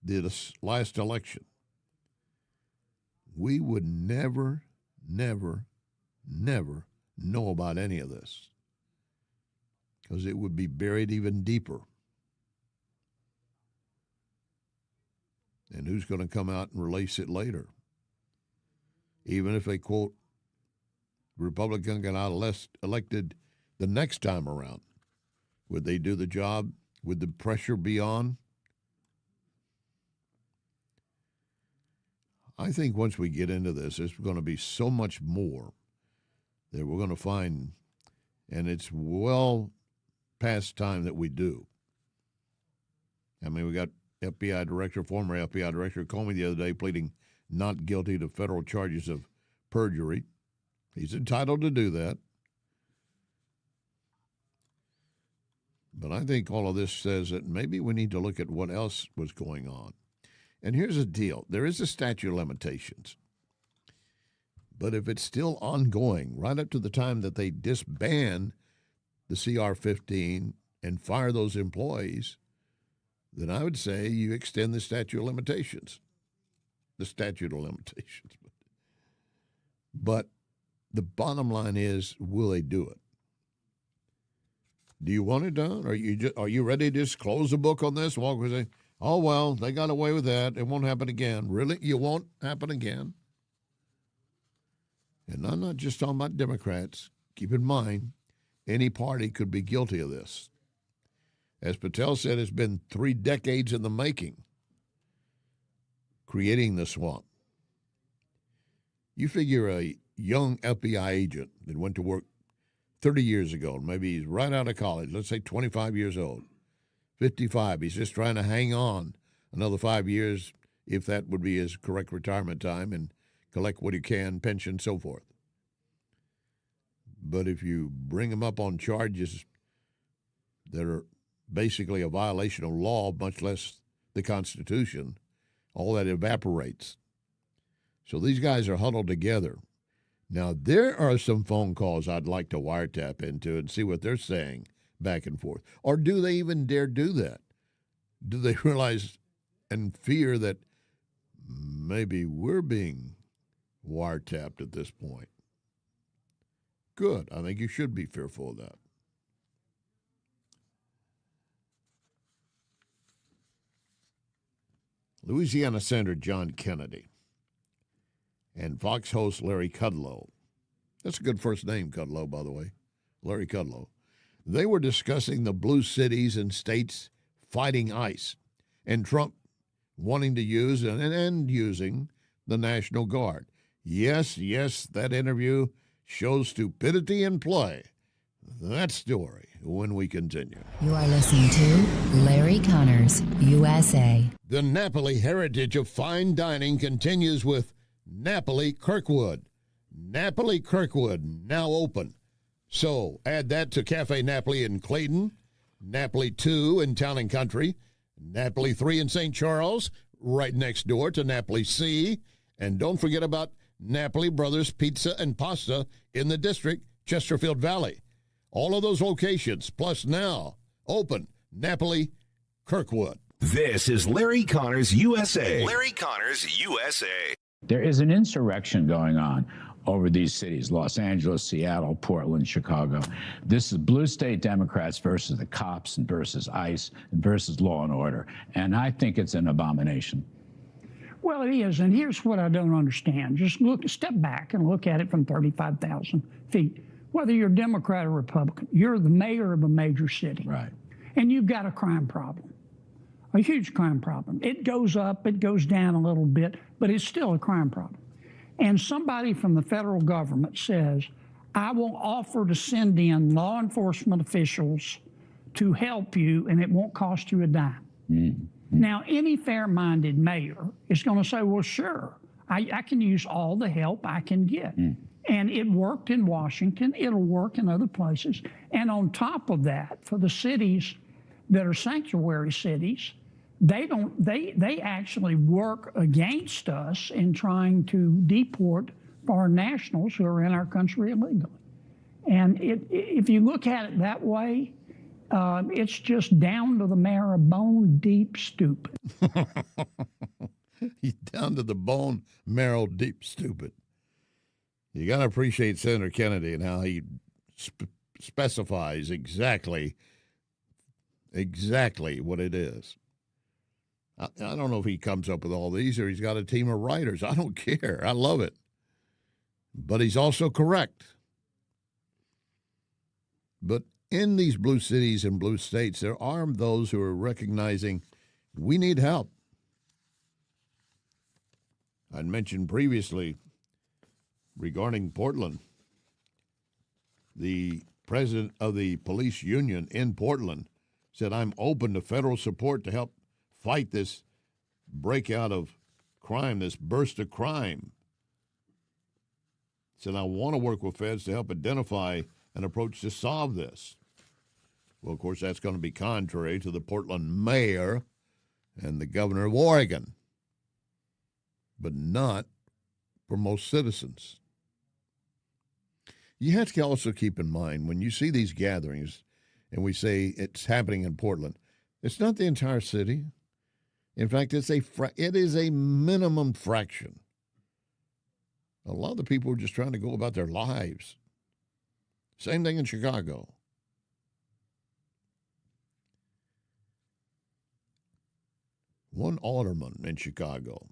this last election, we would never know about any of this, because it would be buried even deeper. And who's going to come out and release it later? Even if a, quote, Republican got elected the next time around, would they do the job? Would the pressure be on? I think once we get into this, there's going to be so much more that we're going to find, and it's well past time that we do. I mean, we got FBI director, former FBI director Comey the other day pleading not guilty to federal charges of perjury. He's entitled to do that. But I think all of this says that maybe we need to look at what else was going on. And here's the deal. There is a statute of limitations. But if it's still ongoing, right up to the time that they disband the CR-15 and fire those employees, then I would say you extend the statute of limitations. The statute of limitations. But the bottom line is, will they do it? Do you want it done? Are you ready to just close the book on this? Walk and say, oh, well, they got away with that. It won't happen again. Really? You won't happen again? And I'm not just talking about Democrats. Keep in mind, any party could be guilty of this. As Patel said, it's been 3 decades in the making, creating the swamp. You figure a young FBI agent that went to work 30 years ago, maybe he's right out of college, let's say 25 years old, 55, he's just trying to hang on another 5 years, if that would be his correct retirement time, and collect what he can, pension, so forth. But if you bring him up on charges that are basically a violation of law, much less the Constitution, all that evaporates. So these guys are huddled together. Now, there are some phone calls I'd like to wiretap into and see what they're saying back and forth. Or do they even dare do that? Do they realize and fear that maybe we're being wiretapped at this point? Good. I think you should be fearful of that. Louisiana Senator John Kennedy and Fox host Larry Kudlow. That's a good first name, Kudlow, by the way. Larry Kudlow. They were discussing the blue cities and states fighting ICE and Trump wanting to use and using the National Guard. Yes, that interview shows stupidity in play. That story when we continue. You are listening to Larry Connors, USA. The Napoli heritage of fine dining continues with Napoli Kirkwood. Napoli Kirkwood, now open. So add that to Cafe Napoli in Clayton, Napoli 2 in Town and Country, Napoli 3 in St. Charles, right next door to Napoli C, and don't forget about Napoli Brothers Pizza and Pasta in the district, Chesterfield Valley. All of those locations, plus now, open, Napoli Kirkwood. This is Larry Connors, USA. Larry Connors, USA. There is an insurrection going on over these cities, Los Angeles, Seattle, Portland, Chicago. This is blue state Democrats versus the cops and versus ICE and versus law and order. And I think it's an abomination. Well, it is. And here's what I don't understand. Just step back and look at it from 35,000 feet. Whether you're Democrat or Republican, you're the mayor of a major city. Right. And you've got a crime problem, a huge crime problem. It goes up, it goes down a little bit, but it's still a crime problem. And somebody from the federal government says, I will offer to send in law enforcement officials to help you, and it won't cost you a dime. Mm-hmm. Now, any fair-minded mayor is going to say, well, sure, I can use all the help I can get. Mm. And it worked in Washington. It'll work in other places. And on top of that, for the cities that are sanctuary cities, they actually work against us in trying to deport foreign nationals who are in our country illegally. And if you look at it that way, it's just down to the marrow bone deep stupid. He's down to the bone marrow deep stupid. You got to appreciate Senator Kennedy and how he specifies exactly what it is. I don't know if he comes up with all these or he's got a team of writers. I don't care. I love it. But he's also correct. But in these blue cities and blue states, there are those who are recognizing we need help. I'd mentioned previously regarding Portland, the president of the police union in Portland said, I'm open to federal support to help fight this breakout of crime, this burst of crime. Said, I want to work with feds to help identify an approach to solve this. Well, of course, that's going to be contrary to the Portland mayor and the governor of Oregon, but not for most citizens. You have to also keep in mind when you see these gatherings, and we say it's happening in Portland. It's not the entire city. In fact, it is a minimum fraction. A lot of the people are just trying to go about their lives. Same thing in Chicago. One alderman in Chicago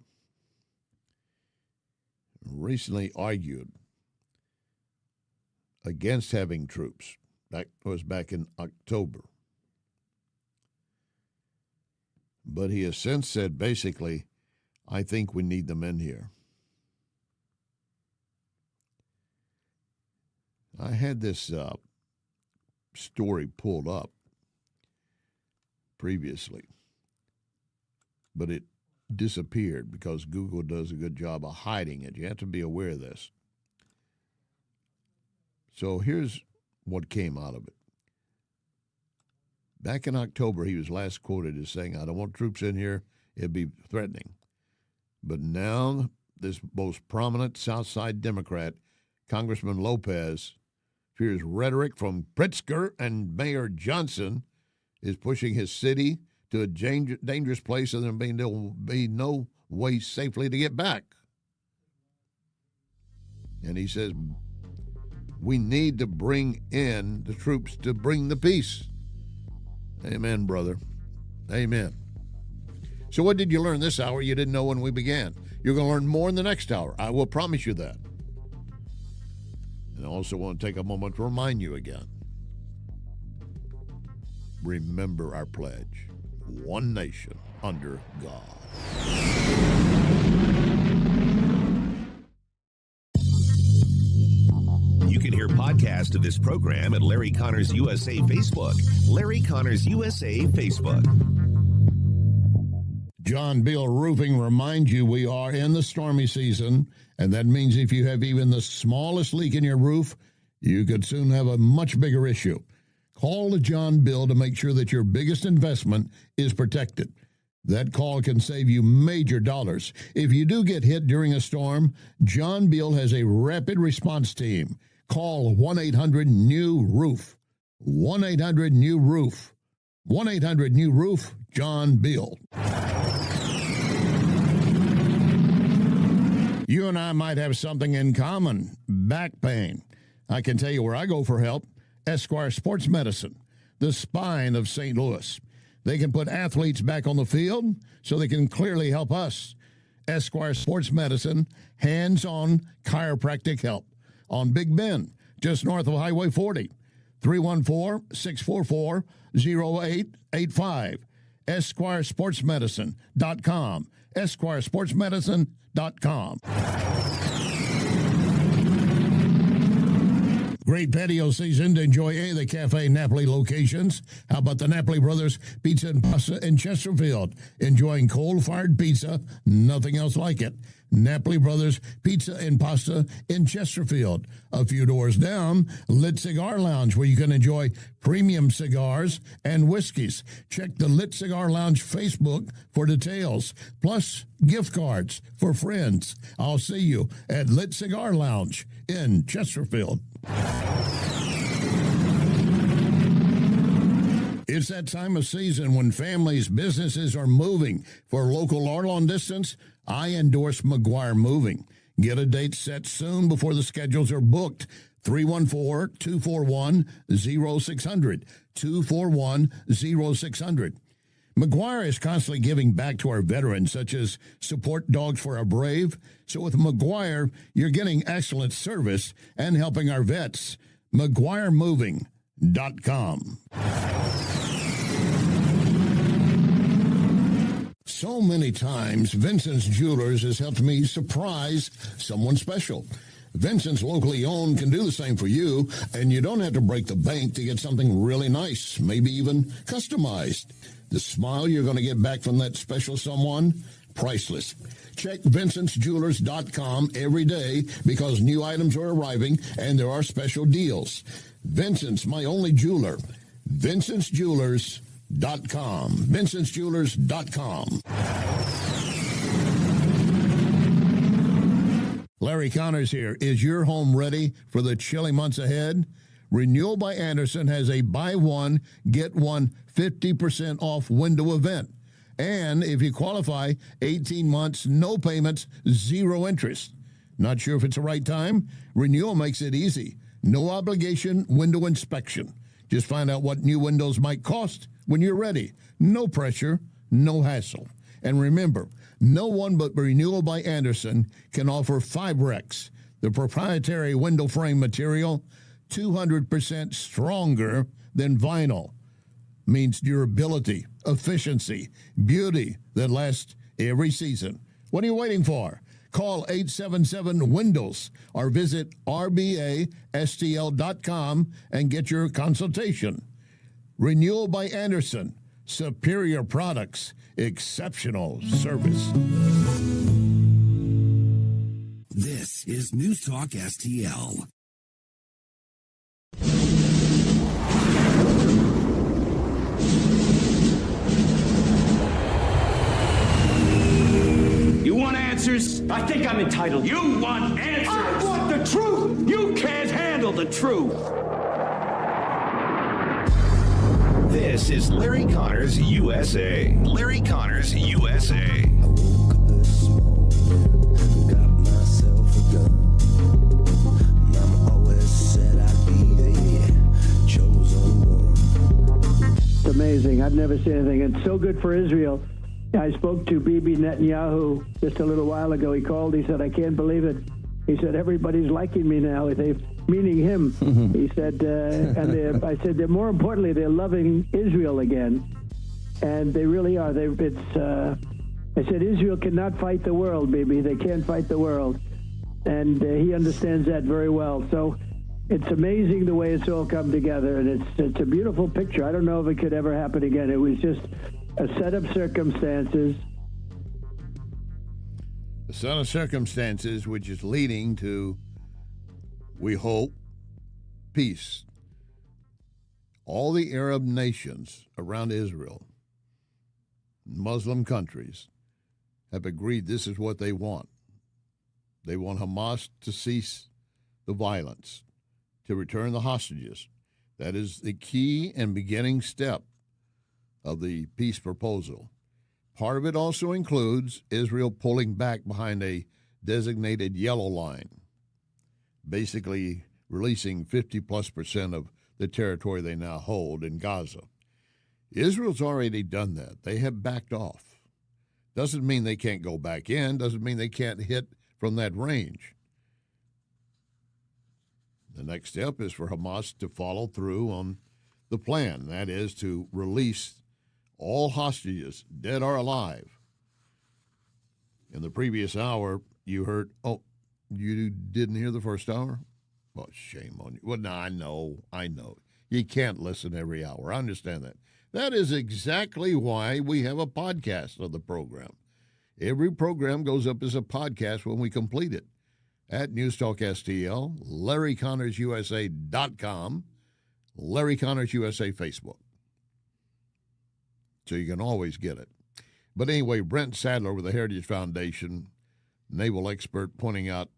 recently argued against having troops. That was back in October. But he has since said, basically, I think we need them in here. I had this story pulled up previously, but it disappeared because Google does a good job of hiding it. You have to be aware of this. So here's what came out of it. Back in October, he was last quoted as saying, I don't want troops in here. It'd be threatening. But now this most prominent Southside Democrat, Congressman Lopez, fears rhetoric from Pritzker and Mayor Johnson is pushing his city to a dangerous place and there will be no way safely to get back. And he says, we need to bring in the troops to bring the peace. Amen, brother. Amen. So what did you learn this hour you didn't know when we began? You're going to learn more in the next hour. I will promise you that. And I also want to take a moment to remind you again. Remember our pledge. One nation under God. You can hear podcasts of this program at Larry Connors USA Facebook. Larry Connors USA Facebook. John Beal Roofing reminds you we are in the stormy season, and that means if you have even the smallest leak in your roof, you could soon have a much bigger issue. Call John Beal to make sure that your biggest investment is protected. That call can save you major dollars. If you do get hit during a storm, John Beal has a rapid response team. Call 1-800-NEW-ROOF. 1-800-NEW-ROOF. 1-800-NEW-ROOF, John Beal. You and I might have something in common, back pain. I can tell you where I go for help, Esquire Sports Medicine, the spine of St. Louis. They can put athletes back on the field so they can clearly help us. Esquire Sports Medicine, hands-on chiropractic help on Big Bend, just north of Highway 40, 314-644-0885, EsquireSportsMedicine.com, EsquireSportsMedicine.com. Great patio season to enjoy any of the Cafe Napoli locations. How about the Napoli Brothers Pizza and Pasta in Chesterfield? Enjoying coal-fired pizza, nothing else like it. Napoli Brothers Pizza and Pasta in Chesterfield. A few doors down, Lit Cigar Lounge, where you can enjoy premium cigars and whiskeys. Check the Lit Cigar Lounge Facebook for details, plus gift cards for friends. I'll see you at Lit Cigar Lounge in Chesterfield. It's that time of season when families, businesses are moving. For local or long distance, I endorse McGuire Moving. Get a date set soon before the schedules are booked. 314-241-0600. 241-0600. McGuire is constantly giving back to our veterans, such as support dogs for our brave. So with McGuire, you're getting excellent service and helping our vets. McGuireMoving.com. So many times, Vincent's Jewelers has helped me surprise someone special. Vincent's locally owned can do the same for you, and you don't have to break the bank to get something really nice, maybe even customized. The smile you're going to get back from that special someone, priceless. Check VincentsJewelers.com every day because new items are arriving and there are special deals. Vincent's, my only jeweler. VincentsJewelers.com. VincentsJewelers.com. Larry Connors here. Is your home ready for the chilly months ahead? Renewal by Andersen has a buy one, get one 50% off window event. And if you qualify, 18 months, no payments, zero interest. Not sure if it's the right time? Renewal makes it easy. No obligation window inspection. Just find out what new windows might cost when you're ready. No pressure, no hassle. And remember, no one but Renewal by Andersen can offer Fibrex, the proprietary window frame material, 200% stronger than vinyl. Means durability, efficiency, beauty that lasts every season. What are you waiting for? Call 877-WINDOWS or visit rbastl.com and get your consultation. Renewal by Andersen. Superior products, exceptional service. This is News Talk STL. You want answers? I think I'm entitled. You want answers? I want the truth! You can't handle the truth! This is Larry Connors USA. Larry Connors USA. I woke up this morning, got myself a gun. Mama always said I'd be the chosen one. It's amazing. I've never seen anything. It's so good for Israel. I spoke to Bibi Netanyahu just a little while ago. He called. He said, I can't believe it. He said, everybody's liking me now. Meaning him. He said, I said, more importantly, they're loving Israel again. And they really are. I said, Israel cannot fight the world, Bibi. They can't fight the world. And he understands that very well. So it's amazing the way it's all come together. And it's a beautiful picture. I don't know if it could ever happen again. It was just a set of circumstances. A set of circumstances which is leading to, we hope, peace. All the Arab nations around Israel, Muslim countries, have agreed this is what they want. They want Hamas to cease the violence, to return the hostages. That is the key and beginning step of the peace proposal. Part of it also includes Israel pulling back behind a designated yellow line, basically releasing 50+% of the territory they now hold in Gaza. Israel's already done that. They have backed off. Doesn't mean they can't go back in, doesn't mean they can't hit from that range. The next step is for Hamas to follow through on the plan, that is to release all hostages, dead or alive. In the previous hour, you heard, you didn't hear the first hour? Well, shame on you. Well, no, I know. You can't listen every hour. I understand that. That is exactly why we have a podcast of the program. Every program goes up as a podcast when we complete it at NewsTalkSTL, LarryConnorsUSA.com, Larry Connors USA Facebook. So you can always get it. But anyway, Brent Sadler with the Heritage Foundation, naval expert, pointing out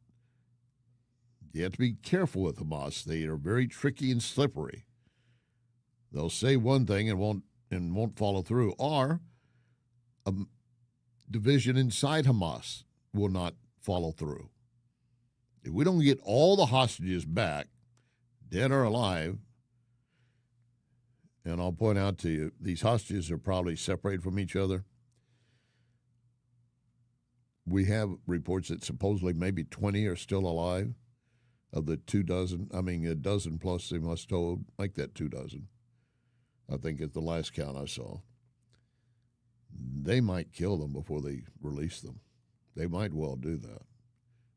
you have to be careful with Hamas. They are very tricky and slippery. They'll say one thing and won't follow through, or a division inside Hamas will not follow through. If we don't get all the hostages back, dead or alive, and I'll point out to you, these hostages are probably separated from each other. We have reports that supposedly maybe 20 are still alive of the 24. A dozen plus they must hold, like that 24. I think at the last count I saw. They might kill them before they release them. They might well do that.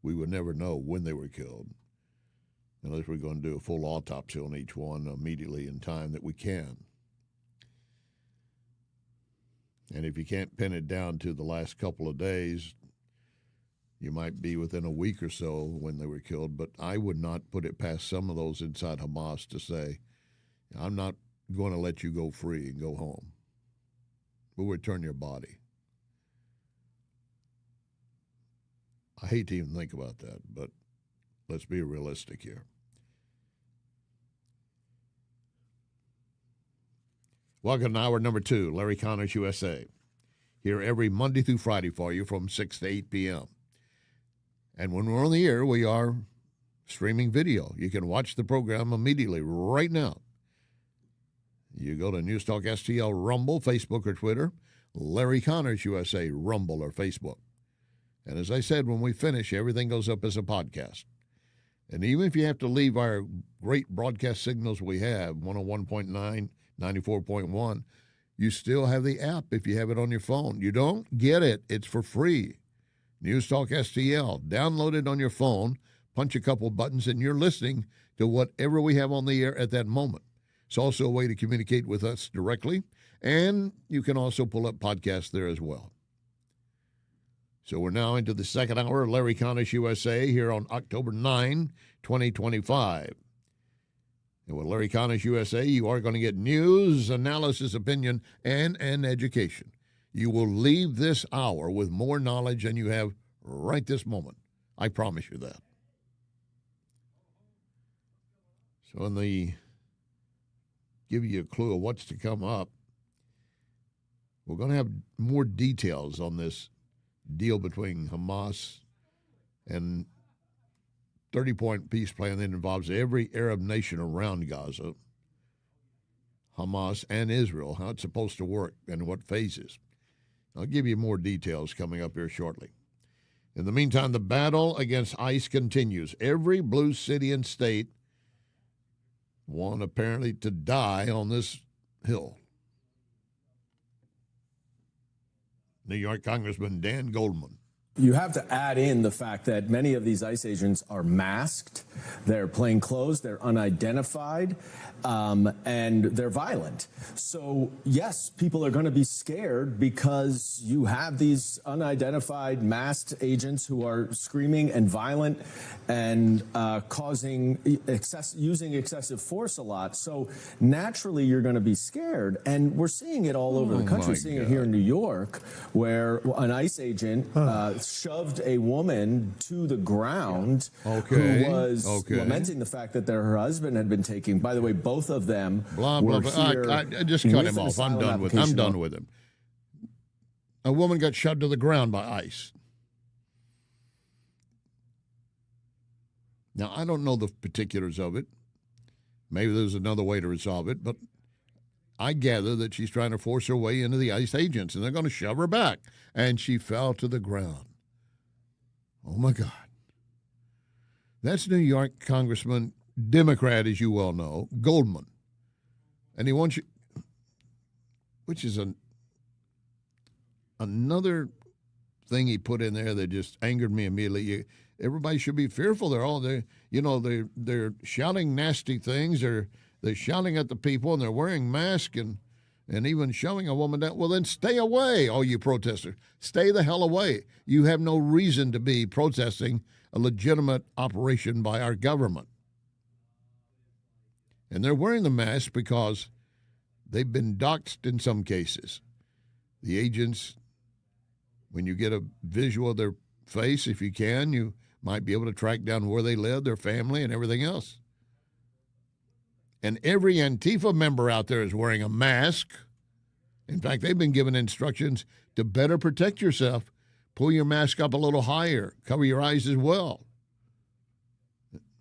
We would never know when they were killed, unless we're going to do a full autopsy on each one immediately in time that we can. And if you can't pin it down to the last couple of days, you might be within a week or so when they were killed. But I would not put it past some of those inside Hamas to say, I'm not going to let you go free and go home. We'll return your body. I hate to even think about that, but let's be realistic here. Welcome to hour number 2, Larry Connors USA. Here every Monday through Friday for you from 6 to 8 p.m. And when we're on the air, we are streaming video. You can watch the program immediately right now. You go to NewsTalkSTL, Rumble, Facebook, or Twitter. Larry Connors USA, Rumble, or Facebook. And as I said, when we finish, everything goes up as a podcast. And even if you have to leave our great broadcast signals we have, 101.9, 94.1, you still have the app if you have it on your phone. You don't get it. It's for free. NewsTalkSTL. Download it on your phone, punch a couple buttons, and you're listening to whatever we have on the air at that moment. It's also a way to communicate with us directly, and you can also pull up podcasts there as well. So we're now into the second hour of Larry Connors USA here on October 9, 2025. And with Larry Connors USA, you are going to get news, analysis, opinion, and an education. You will leave this hour with more knowledge than you have right this moment. I promise you that. So in the give you a clue of what's to come up, we're going to have more details on this deal between Hamas and 30-point peace plan that involves every Arab nation around Gaza, Hamas and Israel, how it's supposed to work and what phases. I'll give you more details coming up here shortly. In the meantime, the battle against ICE continues. Every blue city and state want apparently to die on this hill. New York Congressman Dan Goldman. You have to add in the fact that many of these ICE agents are masked, they're plainclothes, they're unidentified, and they're violent. So, yes, people are going to be scared because you have these unidentified masked agents who are screaming and violent and using excessive force a lot. So, naturally, you're going to be scared. And we're seeing it all over the country. We're seeing it here in New York, where an ICE agent shoved a woman to the ground who was lamenting the fact that her husband had been taken. By the way, both of them were here. I just cut him off. I'm done with him. A woman got shoved to the ground by ICE. Now, I don't know the particulars of it. Maybe there's another way to resolve it, but I gather that she's trying to force her way into the ICE agents, and they're going to shove her back. And she fell to the ground. Oh, my God. That's New York Congressman, Democrat, as you well know, Goldman. And he wants you, which is another thing he put in there that just angered me immediately. Everybody should be fearful. They're shouting nasty things. They're shouting at the people, and they're wearing masks and even shoving a woman down. Well, then stay away, all you protesters. Stay the hell away. You have no reason to be protesting a legitimate operation by our government. And they're wearing the mask because they've been doxxed in some cases. The agents, when you get a visual of their face, if you can, you might be able to track down where they live, their family, and everything else. And every Antifa member out there is wearing a mask. In fact, they've been given instructions to better protect yourself. Pull your mask up a little higher. Cover your eyes as well.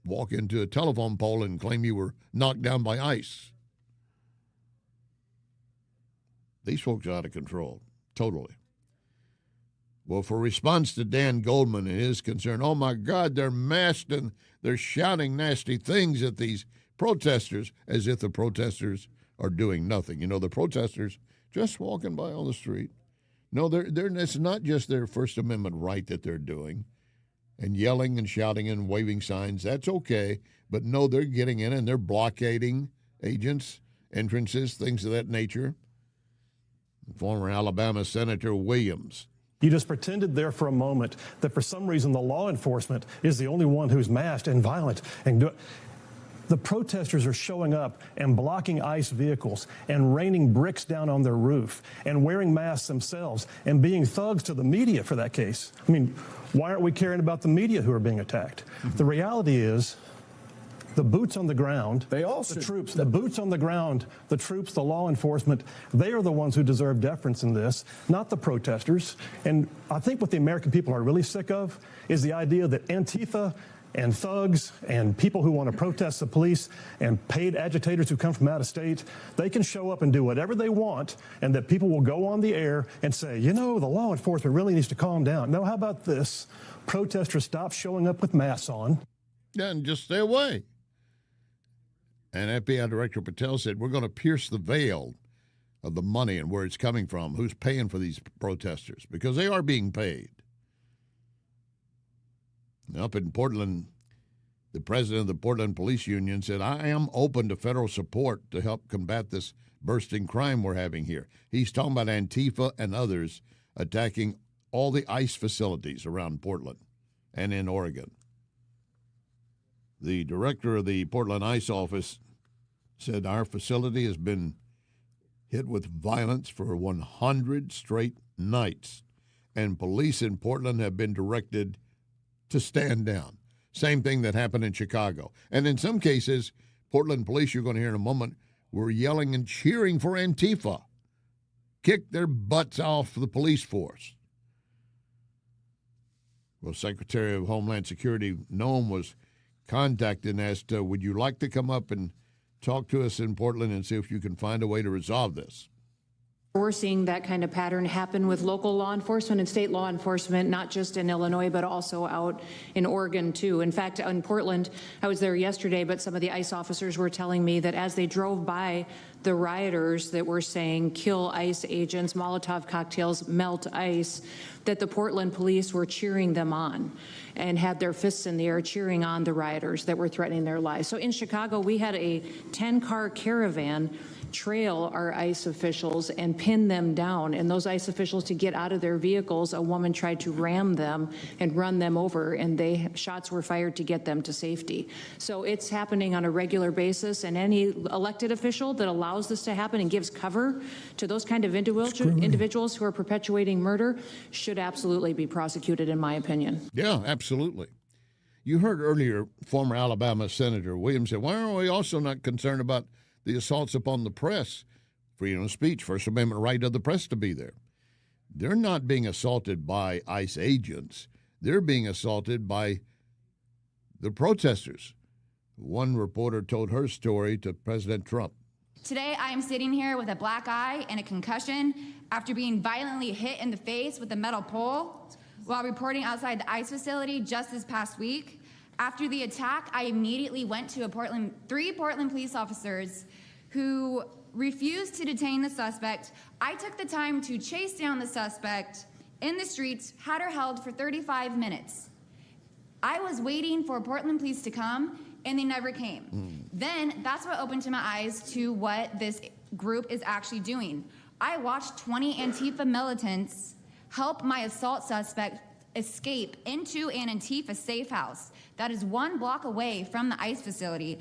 Walk into a telephone pole and claim you were knocked down by ICE. These folks are out of control, totally. Well, for response to Dan Goldman and his concern, oh, my God, they're masked and they're shouting nasty things at these protesters, as if the protesters are doing nothing. You know, the protesters just walking by on the street. No, it's not just their First Amendment right that they're doing and yelling and shouting and waving signs. That's okay. But no, they're getting in and they're blockading agents, entrances, things of that nature. Former Alabama Senator Williams. You just pretended there for a moment that for some reason the law enforcement is the only one who's masked and violent and the protesters are showing up and blocking ICE vehicles and raining bricks down on their roof and wearing masks themselves and being thugs to the media for that case. I mean, why aren't we caring about the media who are being attacked? The reality is the boots on the ground, they all the should. troops, the boots on the ground, the troops, the law enforcement, they are the ones who deserve deference in this, not the protesters. And I think what the American people are really sick of is the idea that Antifa and thugs and people who want to protest the police and paid agitators who come from out of state, they can show up and do whatever they want, and that people will go on the air and say, you know, the law enforcement really needs to calm down. No, how about this? Protesters stop showing up with masks on. Yeah, and just stay away. And FBI Director Patel said, we're going to pierce the veil of the money and where it's coming from, who's paying for these protesters, because they are being paid. Up in Portland, the president of the Portland Police Union said, I am open to federal support to help combat this bursting crime we're having here. He's talking about Antifa and others attacking all the ICE facilities around Portland and in Oregon. The director of the Portland ICE office said our facility has been hit with violence for 100 straight nights, and police in Portland have been directed to stand down. Same thing that happened in Chicago. And in some cases, Portland police, you're going to hear in a moment, were yelling and cheering for Antifa. Kick their butts off the police force. Well, Secretary of Homeland Security Noem was contacted and asked, would you like to come up and talk to us in Portland and see if you can find a way to resolve this? We're seeing that kind of pattern happen with local law enforcement and state law enforcement, not just in Illinois, but also out in Oregon, too. In fact, in Portland, I was there yesterday, but some of the ICE officers were telling me that as they drove by the rioters that were saying, kill ICE agents, Molotov cocktails, melt ICE, that the Portland police were cheering them on and had their fists in the air cheering on the rioters that were threatening their lives. So in Chicago, we had a 10-car caravan trail our ICE officials and pin them down. And those ICE officials, to get out of their vehicles, a woman tried to ram them and run them over, and shots were fired to get them to safety. So it's happening on a regular basis, and any elected official that allows this to happen and gives cover to those kind of individuals who are perpetuating murder should absolutely be prosecuted, in my opinion. Yeah, absolutely. You heard earlier former Alabama Senator Williams say, why are we also not concerned about the assaults upon the press, freedom of speech, First Amendment right of the press to be there? They're not being assaulted by ICE agents. They're being assaulted by the protesters. One reporter told her story to President Trump. Today, I am sitting here with a black eye and a concussion after being violently hit in the face with a metal pole while reporting outside the ICE facility just this past week. After the attack, I immediately went to three Portland police officers who refused to detain the suspect. I took the time to chase down the suspect in the streets, had her held for 35 minutes. I was waiting for Portland police to come, and they never came. Then that's what opened my eyes to what this group is actually doing. I watched 20 Antifa militants help my assault suspect escape into an Antifa safe house that is 1 block away from the ICE facility.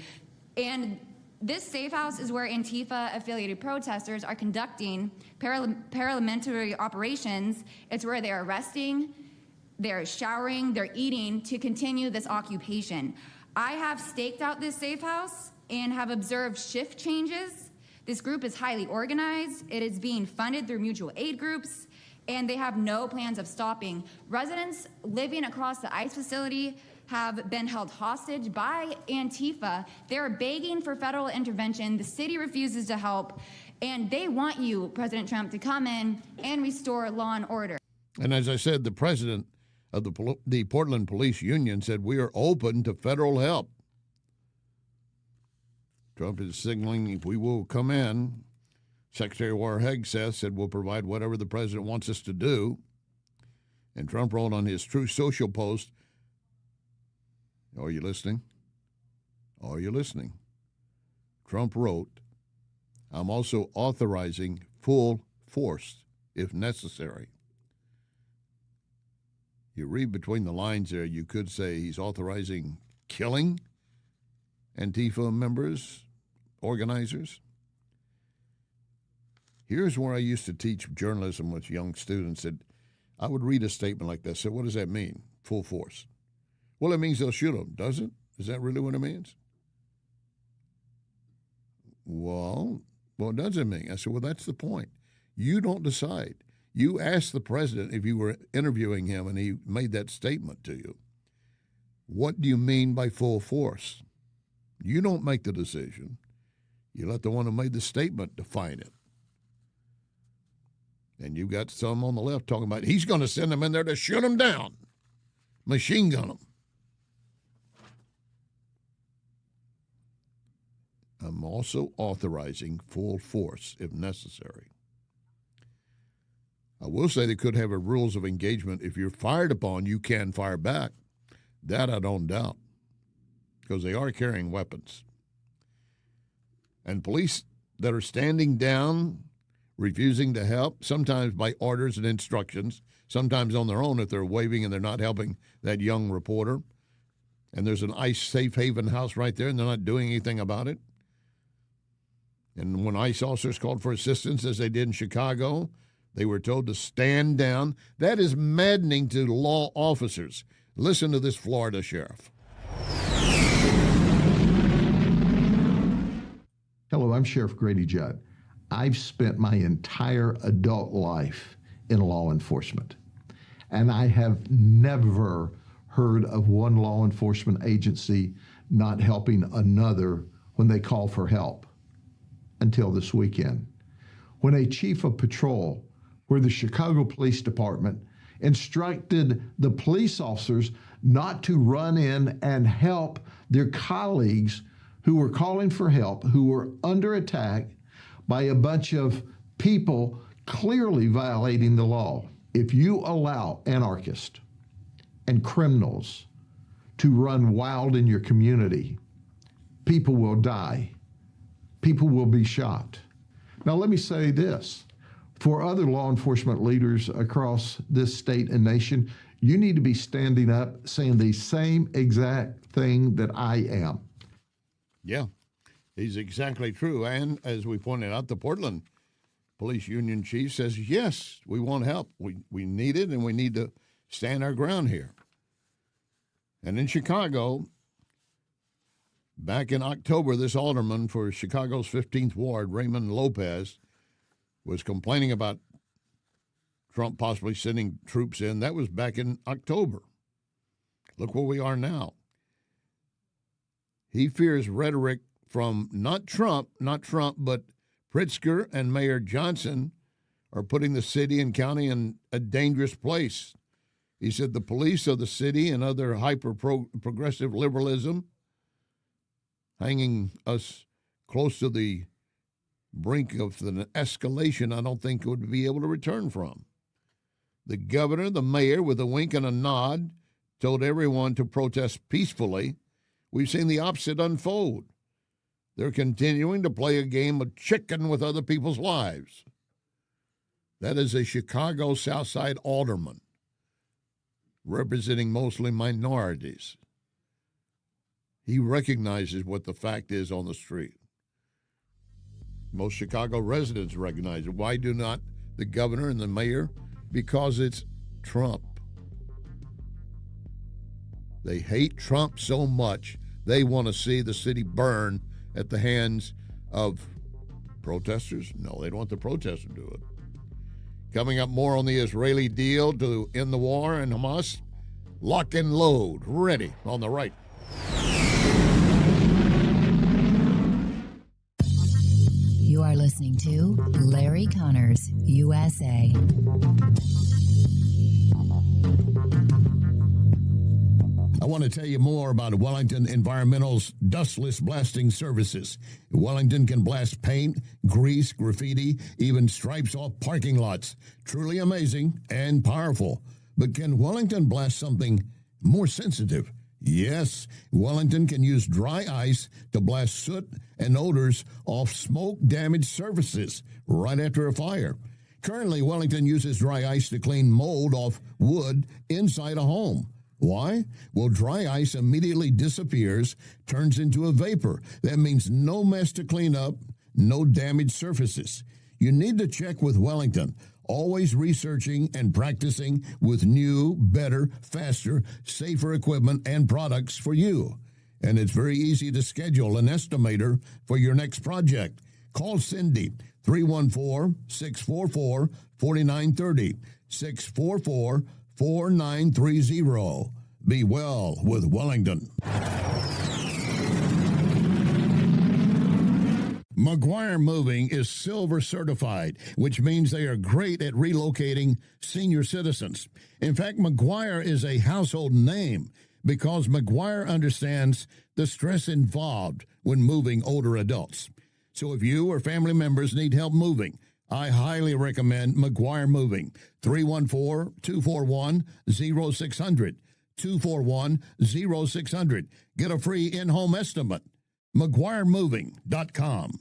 And this safe house is where Antifa-affiliated protesters are conducting paramilitary operations. It's where they're arresting, they're showering, they're eating to continue this occupation. I have staked out this safe house and have observed shift changes. This group is highly organized. It is being funded through mutual aid groups, and they have no plans of stopping. Residents living across the ICE facility have been held hostage by Antifa. They're begging for federal intervention. The city refuses to help, and they want you, President Trump, to come in and restore law and order. And as I said, the president of the Portland Police Union said, we are open to federal help. Trump is signaling if we will come in. Secretary Warren Hegg said we'll provide whatever the president wants us to do. And Trump wrote on his Truth Social post, are you listening? Are you listening? Trump wrote, I'm also authorizing full force if necessary. You read between the lines there, you could say he's authorizing killing Antifa members, organizers. Here's where I used to teach journalism with young students. That I would read a statement like this. So what does that mean, full force? Well, it means they'll shoot them, does it? Is that really what it means? Well, what does it mean? I said, well, that's the point. You don't decide. You asked the president if you were interviewing him and he made that statement to you. What do you mean by full force? You don't make the decision. You let the one who made the statement define it. And you've got some on the left talking about he's going to send them in there to shoot them down, machine gun them. I'm also authorizing full force if necessary. I will say they could have a rules of engagement. If you're fired upon, you can fire back. That I don't doubt, because they are carrying weapons. And police that are standing down, refusing to help, sometimes by orders and instructions, sometimes on their own if they're waving and they're not helping that young reporter, and there's an ICE safe haven house right there and they're not doing anything about it. And when ICE officers called for assistance, as they did in Chicago, they were told to stand down. That is maddening to law officers. Listen to this Florida sheriff. Hello, I'm Sheriff Grady Judd. I've spent my entire adult life in law enforcement, and I have never heard of one law enforcement agency not helping another when they call for help until this weekend, when a chief of patrol where the Chicago Police Department instructed the police officers not to run in and help their colleagues who were calling for help, who were under attack by a bunch of people clearly violating the law. If you allow anarchists and criminals to run wild in your community, people will die. People will be shot. Now, let me say this. For other law enforcement leaders across this state and nation, you need to be standing up saying the same exact thing that I am. Yeah, he's exactly true. And as we pointed out, the Portland Police Union chief says, yes, we want help. We need it, and we need to stand our ground here. And in Chicago, back in October, this alderman for Chicago's 15th Ward, Raymond Lopez, was complaining about Trump possibly sending troops in. That was back in October. Look where we are now. He fears rhetoric from not Trump, but Pritzker and Mayor Johnson are putting the city and county in a dangerous place. He said the police of the city and other hyper-progressive liberalism hanging us close to the brink of an escalation I don't think would be able to return from. The governor, the mayor, with a wink and a nod, told everyone to protest peacefully. We've seen the opposite unfold. They're continuing to play a game of chicken with other people's lives. That is a Chicago Southside alderman representing mostly minorities. He recognizes what the fact is on the street. Most Chicago residents recognize it. Why do not the governor and the mayor? Because it's Trump. They hate Trump so much, they want to see the city burn at the hands of protesters? No, they don't want the protesters to do it. Coming up, more on the Israeli deal to end the war and Hamas. Lock and load. Ready on the right. You are listening to Larry Connors, USA. I want to tell you more about Wellington Environmental's dustless blasting services. Wellington can blast paint, grease, graffiti, even stripes off parking lots. Truly amazing and powerful. But can Wellington blast something more sensitive? Yes, Wellington can use dry ice to blast soot and odors off smoke-damaged surfaces right after a fire. Currently, Wellington uses dry ice to clean mold off wood inside a home. Why? Well, dry ice immediately disappears, turns into a vapor. That means no mess to clean up, no damaged surfaces. You need to check with Wellington. Always researching and practicing with new, better, faster, safer equipment and products for you. And it's very easy to schedule an estimator for your next project. Call Cindy, 314-644-4930, 644-4930. Be well with Wellington. McGuire Moving is silver certified, which means they are great at relocating senior citizens. In fact, McGuire is a household name because McGuire understands the stress involved when moving older adults. So if you or family members need help moving, I highly recommend McGuire Moving. 314-241-0600. 241-0600. Get a free in-home estimate. McGuireMoving.com.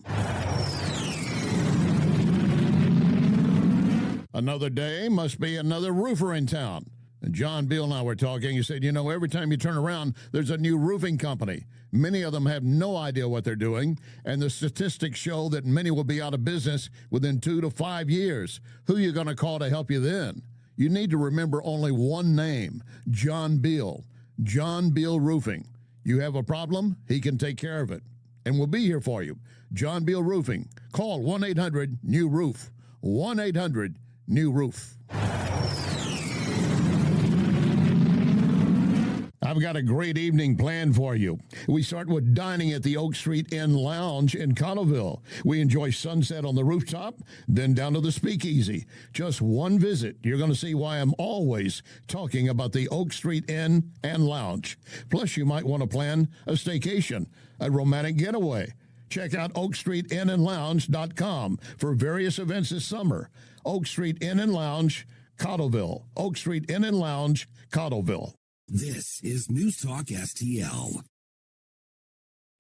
Another day must be another roofer in town. And John Beal and I were talking. He said, every time you turn around, there's a new roofing company. Many of them have no idea what they're doing, and the statistics show that many will be out of business within 2 to 5 years. Who are you going to call to help you then? You need to remember only one name, John Beal. John Beal Roofing. You have a problem, he can take care of it. And we'll be here for you. John Beal Roofing. Call 1-800-NEW-ROOF. 1-800-NEW-ROOF. I've got a great evening planned for you. We start with dining at the Oak Street Inn Lounge in Cottleville. We enjoy sunset on the rooftop, then down to the Speakeasy. Just one visit, you're going to see why I'm always talking about the Oak Street Inn and Lounge. Plus, you might want to plan a staycation, a romantic getaway. Check out OakStreetInnandLounge.com for various events this summer. Oak Street Inn and Lounge, Cottleville. Oak Street Inn and Lounge, Cottleville. This is NewsTalk STL.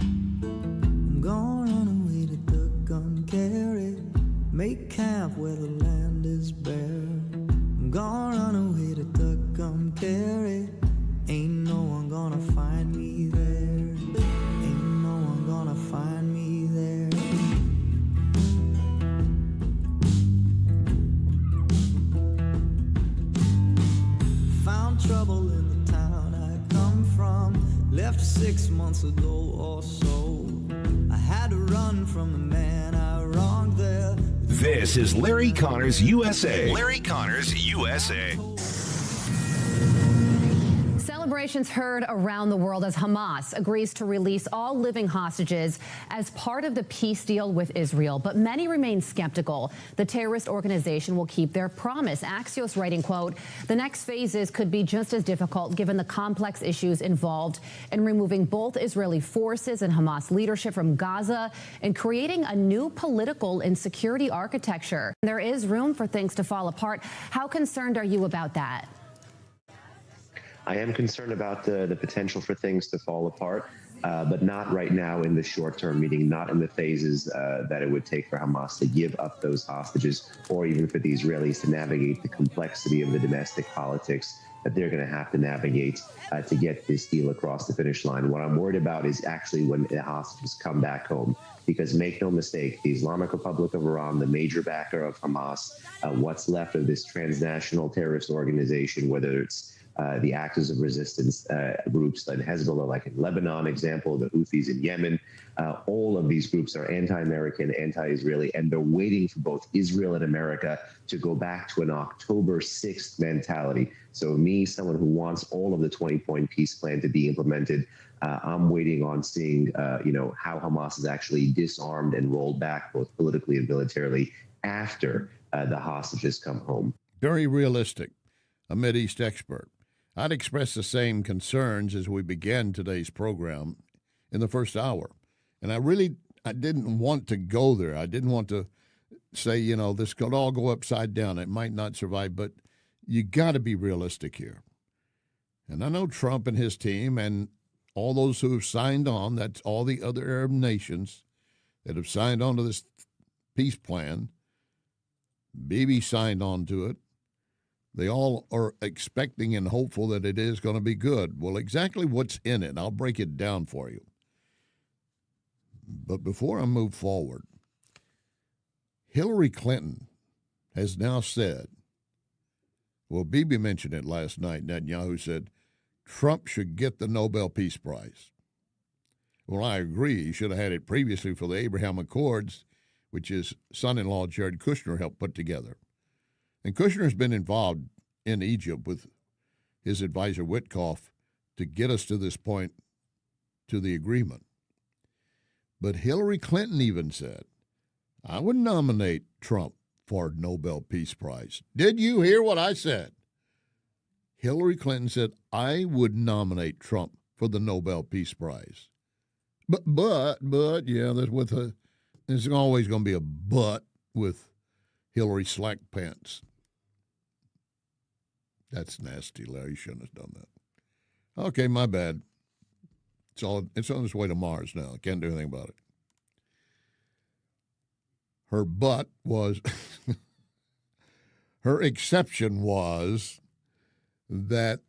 I'm gonna run away to duck uncarried, make camp where the land is bare. I'm gonna run away to duck uncarried, ain't no one gonna find me there. Ain't no one gonna find me there. Found trouble in the town I come from, left 6 months ago or so. I had to run from the man I wronged there. This is Larry Connors USA. Larry Connors USA. Celebrations heard around the world as Hamas agrees to release all living hostages as part of the peace deal with Israel. But many remain skeptical the terrorist organization will keep their promise. Axios writing, quote, the next phases could be just as difficult given the complex issues involved in removing both Israeli forces and Hamas leadership from Gaza and creating a new political and security architecture. There is room for things to fall apart. How concerned are you about that? I am concerned about the potential for things to fall apart, but not right now in the short term, meaning not in the phases that it would take for Hamas to give up those hostages, or even for the Israelis to navigate the complexity of the domestic politics that they're going to have to navigate to get this deal across the finish line. What I'm worried about is actually when the hostages come back home, because make no mistake, the Islamic Republic of Iran, the major backer of Hamas, what's left of this transnational terrorist organization, whether it's the actors of resistance groups like Hezbollah, like in Lebanon, example, the Houthis in Yemen. All of these groups are anti-American, anti-Israeli, and they're waiting for both Israel and America to go back to an October 6th mentality. So me, someone who wants all of the 20-point peace plan to be implemented, I'm waiting on seeing, how Hamas is actually disarmed and rolled back both politically and militarily after the hostages come home. Very realistic, a Mideast expert. I'd express the same concerns as we began today's program in the first hour. And I didn't want to go there. I didn't want to say, this could all go upside down. It might not survive, but you got to be realistic here. And I know Trump and his team and all those who have signed on, that's all the other Arab nations that have signed on to this peace plan. Bibi signed on to it. They all are expecting and hopeful that it is going to be good. Well, exactly what's in it, I'll break it down for you. But before I move forward, Hillary Clinton has now said, well, Bibi mentioned it last night, Netanyahu said, Trump should get the Nobel Peace Prize. Well, I agree. He should have had it previously for the Abraham Accords, which his son-in-law Jared Kushner helped put together. And Kushner's been involved in Egypt with his advisor Witkoff to get us to this point, to the agreement. But Hillary Clinton even said, I would nominate Trump for Nobel Peace Prize. Did you hear what I said? Hillary Clinton said, I would nominate Trump for the Nobel Peace Prize. But yeah, there's always going to be a but with Hillary slack pants. That's nasty, Larry. You shouldn't have done that. Okay, my bad. It's on its way to Mars now. Can't do anything about it. Her but was, her exception was that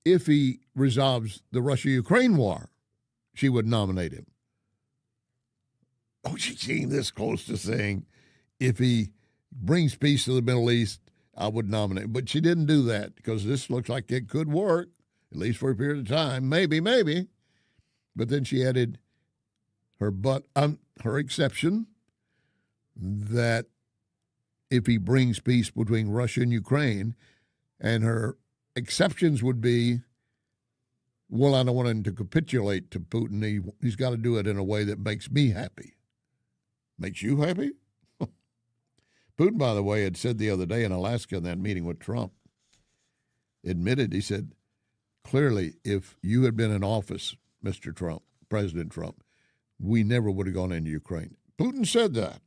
if he resolves the Russia-Ukraine war, she would nominate him. Oh, she came this close to saying, if he brings peace to the Middle East, I would nominate. But she didn't do that because this looks like it could work, at least for a period of time. Maybe. But then she added her exception that if he brings peace between Russia and Ukraine, and her exceptions would be, well, I don't want him to capitulate to Putin. He's got to do it in a way that makes me happy. Makes you happy? Putin, by the way, had said the other day in Alaska in that meeting with Trump, admitted, he said, clearly, if you had been in office, Mr. Trump, President Trump, we never would have gone into Ukraine. Putin said that.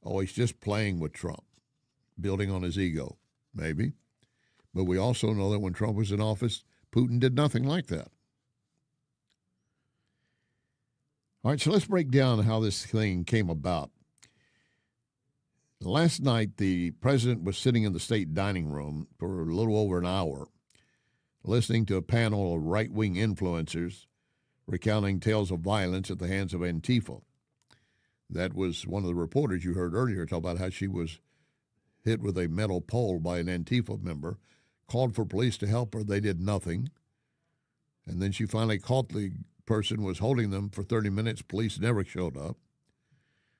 Oh, he's just playing with Trump, building on his ego, maybe. But we also know that when Trump was in office, Putin did nothing like that. All right, so let's break down how this thing came about. Last night, the president was sitting in the state dining room for a little over an hour, listening to a panel of right-wing influencers recounting tales of violence at the hands of Antifa. That was one of the reporters you heard earlier talk about how she was hit with a metal pole by an Antifa member, called for police to help her. They did nothing. And then she finally caught the person who was holding them for 30 minutes. Police never showed up.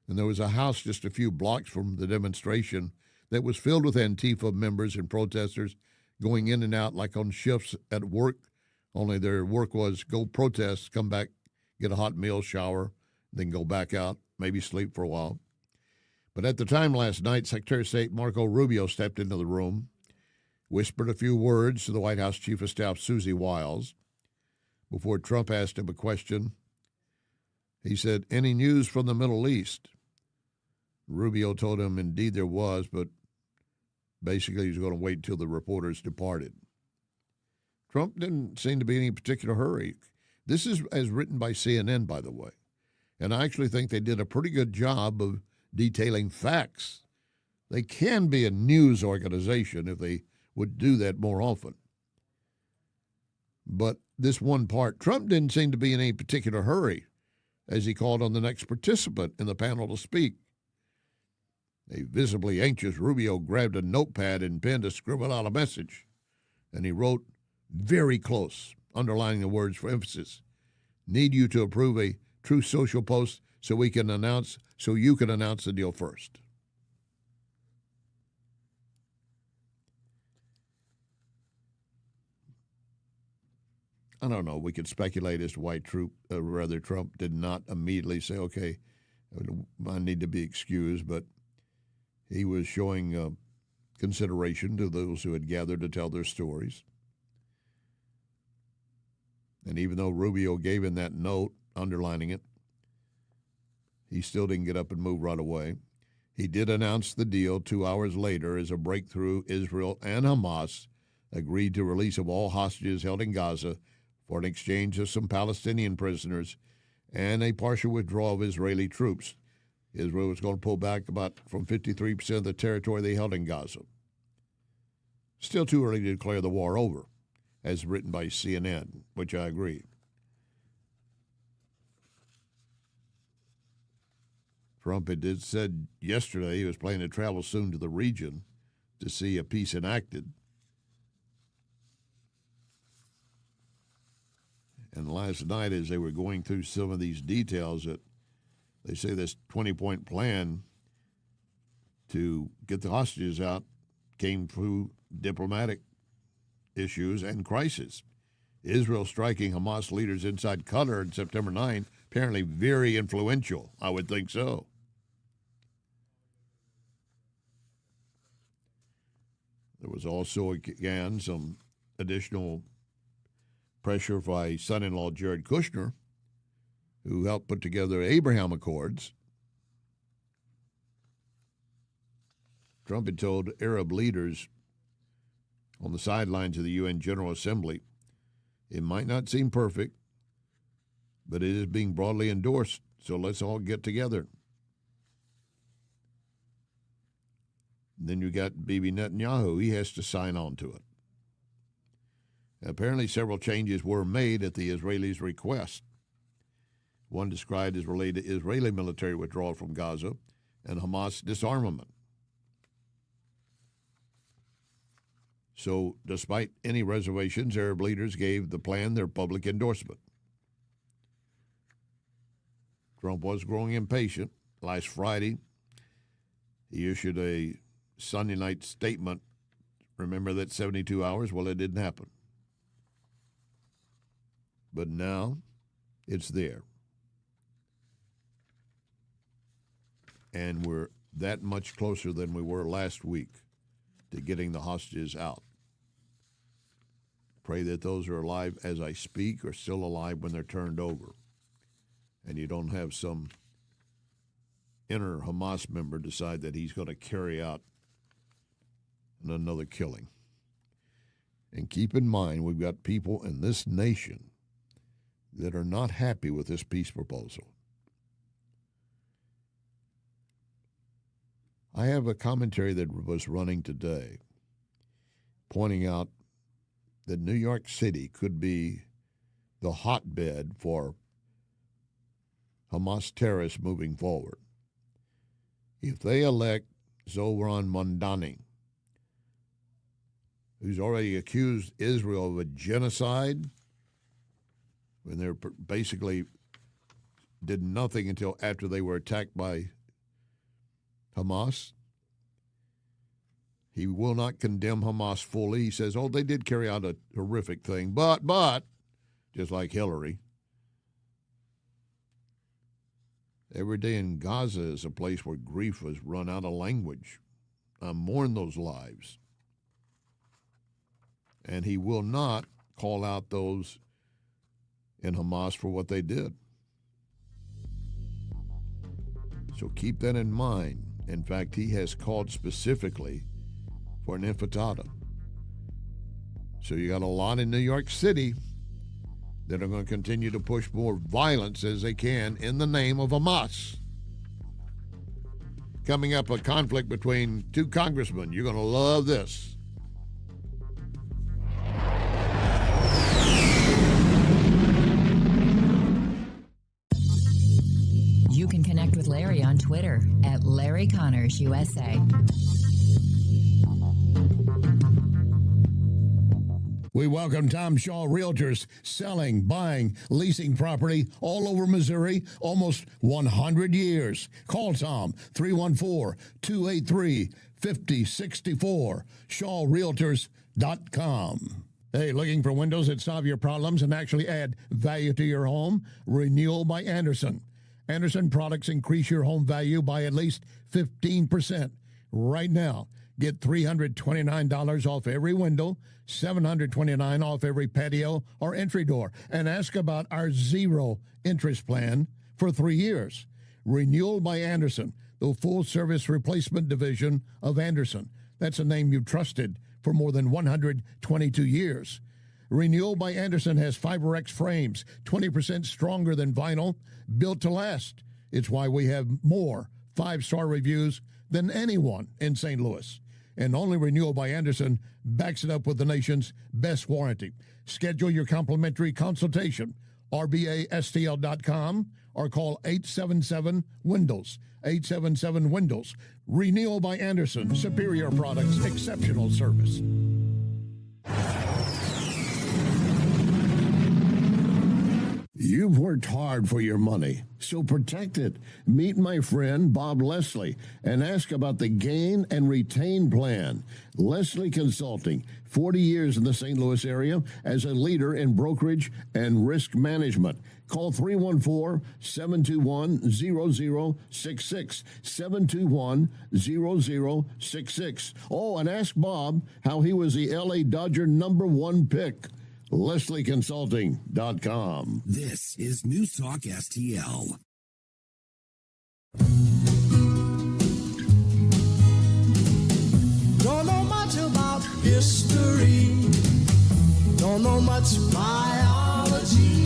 And there was a house just a few blocks from the demonstration that was filled with Antifa members and protesters going in and out like on shifts at work, only their work was go protest, come back, get a hot meal, shower, then go back out, maybe sleep for a while. But at the time last night, Secretary of State Marco Rubio stepped into the room, whispered a few words to the White House Chief of Staff Susie Wiles before Trump asked him a question. He said, any news from the Middle East? Rubio told him indeed there was, but basically he was going to wait until the reporters departed. Trump didn't seem to be in any particular hurry. This is as written by CNN, by the way. And I actually think they did a pretty good job of detailing facts. They can be a news organization if they would do that more often. But this one part, Trump didn't seem to be in any particular hurry as he called on the next participant in the panel to speak. A visibly anxious Rubio grabbed a notepad and pen to scribble out a message, and he wrote, very close, underlining the words for emphasis, need you to approve a Truth Social post so you can announce the deal first. I don't know. We could speculate as to why Trump did not immediately say, okay, I need to be excused, but he was showing consideration to those who had gathered to tell their stories. And even though Rubio gave him that note, underlining it, he still didn't get up and move right away. He did announce the deal 2 hours later as a breakthrough. Israel and Hamas agreed to release of all hostages held in Gaza for an exchange of some Palestinian prisoners and a partial withdrawal of Israeli troops. Israel was going to pull back from 53% of the territory they held in Gaza. Still too early to declare the war over, as written by CNN, which I agree. Trump had said yesterday he was planning to travel soon to the region to see a peace enacted. And last night, as they were going through some of these details, that they say this 20-point plan to get the hostages out came through diplomatic issues and crisis. Israel striking Hamas leaders inside Qatar on September 9, apparently very influential. I would think so. There was also, again, some additional pressure by son-in-law Jared Kushner, who helped put together Abraham Accords. Trump had told Arab leaders on the sidelines of the UN General Assembly, it might not seem perfect, but it is being broadly endorsed, so let's all get together. Then you got Bibi Netanyahu. He has to sign on to it. Apparently, several changes were made at the Israelis' request. One described as related to Israeli military withdrawal from Gaza and Hamas disarmament. So, despite any reservations, Arab leaders gave the plan their public endorsement. Trump was growing impatient. Last Friday, he issued a Sunday night statement. Remember that 72 hours? Well, it didn't happen. But now it's there. And we're that much closer than we were last week to getting the hostages out. Pray that those who are alive as I speak are still alive when they're turned over. And you don't have some inner Hamas member decide that he's going to carry out another killing. And keep in mind, we've got people in this nation that are not happy with this peace proposal. I have a commentary that was running today pointing out that New York City could be the hotbed for Hamas terrorists moving forward. If they elect Zohran Mamdani, who's already accused Israel of a genocide, when they basically did nothing until after they were attacked by Hamas. He will not condemn Hamas fully. He says, oh, they did carry out a horrific thing, but, just like Hillary, every day in Gaza is a place where grief has run out of language. I mourn those lives. And he will not call out those in Hamas for what they did. So keep that in mind. In fact, he has called specifically for an intifada. So you got a lot in New York City that are going to continue to push more violence as they can in the name of Hamas. Coming up, a conflict between two congressmen. You're going to love this. You can connect with Larry on Twitter at Larry Connors USA. We welcome Tom Shaw Realtors, selling, buying, leasing property all over Missouri, almost 100 years. Call Tom, 314-283-5064, shawrealtors.com. Hey, looking for windows that solve your problems and actually add value to your home? Renewal by Anderson. Anderson products increase your home value by at least 15%. Right now, get $329 off every window, $729 off every patio or entry door, and ask about our zero interest plan for 3 years. Renewal by Anderson, the full-service replacement division of Anderson. That's a name you've trusted for more than 122 years. Renewal by Anderson has FiberX frames, 20% stronger than vinyl, built to last. It's why we have more 5-star reviews than anyone in St. Louis. And only Renewal by Anderson backs it up with the nation's best warranty. Schedule your complimentary consultation, rbastl.com, or call 877-WINDOWS, 877-WINDOWS. Renewal by Anderson, superior products, exceptional service. worked hard for your money, so protect it. Meet my friend Bob Leslie and ask about the Gain and Retain Plan. Leslie Consulting, 40 years in the St. Louis area as a leader in brokerage and risk management. Call 314-721-0066, 721-0066. Oh, and ask Bob how he was the LA Dodger #1 pick. LeslieConsulting.com. This is News Talk STL. Don't know much about history. Don't know much biology.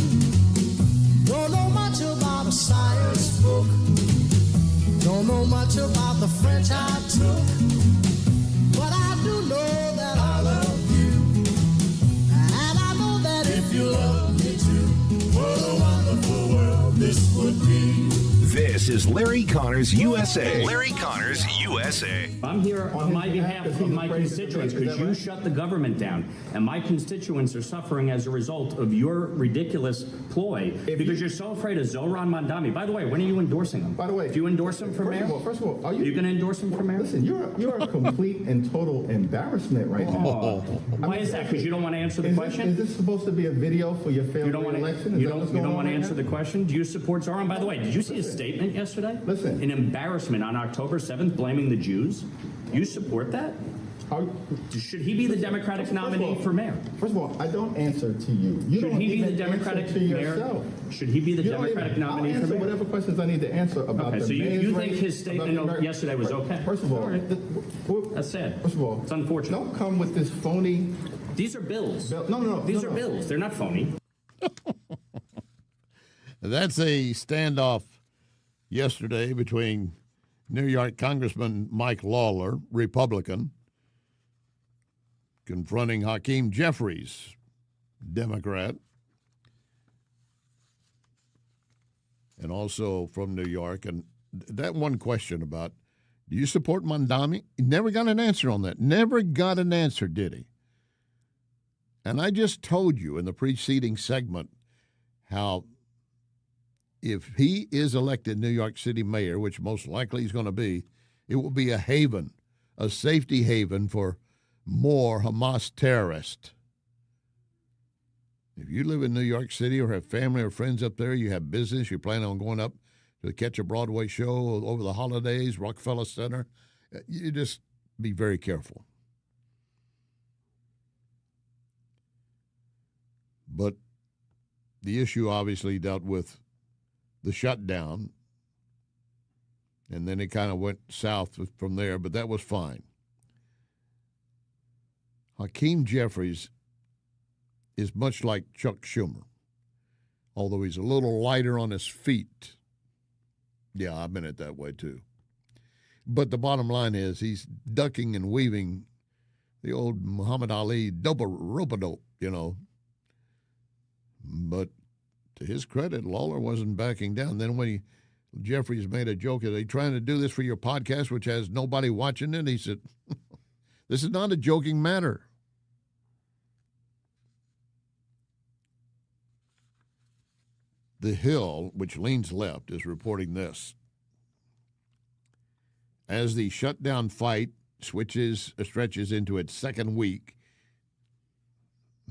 Don't know much about a science book. Don't know much about the French I took. But I do know that I love you. And I know that if you love me too, what a wonderful world this would be. This is Larry Connors USA. Larry Connors USA. I'm here on my behalf of my constituents because you shut the government down, and my constituents are suffering as a result of your ridiculous ploy because you're so afraid of Zohran Mamdani. By the way, when are you endorsing him? By the way, do you endorse him for mayor? First of all, are you going to endorse him for mayor? Listen, you're a complete and total embarrassment right now. Why is that? Because you don't want to answer the question? Is this supposed to be a video for your failed election? You don't want to answer the question? Do you support Zohran? By the way, did you see his statement yesterday? Listen. An embarrassment on October 7th blaming the Jews? You support that? Should he be the Democratic nominee for mayor? First of all, I don't answer to you. Should he be the Democratic mayor? Should he be the Democratic nominee for mayor? Whatever questions I need to answer about okay, the so you think race, his statement yesterday was okay? First of all, that's sad. First of all, it's unfortunate. Don't come with this phony. These are bills. No. These are bills. They're not phony. That's a standoff yesterday between New York Congressman Mike Lawler, Republican, confronting Hakeem Jeffries, Democrat, and also from New York. And that one question about, do you support Mamdani? He never got an answer on that. Never got an answer, did he? And I just told you in the preceding segment how if he is elected New York City mayor, which most likely he's going to be, it will be a haven, a safety haven for more Hamas terrorists. If you live in New York City or have family or friends up there, you have business, you plan on going up to catch a Broadway show over the holidays, Rockefeller Center, you just be very careful. But the issue obviously dealt with the shutdown, and then it kind of went south from there, but that was fine. Hakeem Jeffries is much like Chuck Schumer, although he's a little lighter on his feet. Yeah, I've been it that way too. But the bottom line is he's ducking and weaving the old Muhammad Ali rope-a-dope, you know. But to his credit, Lawler wasn't backing down. Then when Jeffries made a joke, are they trying to do this for your podcast, which has nobody watching it? He said, this is not a joking matter. The Hill, which leans left, is reporting this. As the shutdown fight stretches into its second week,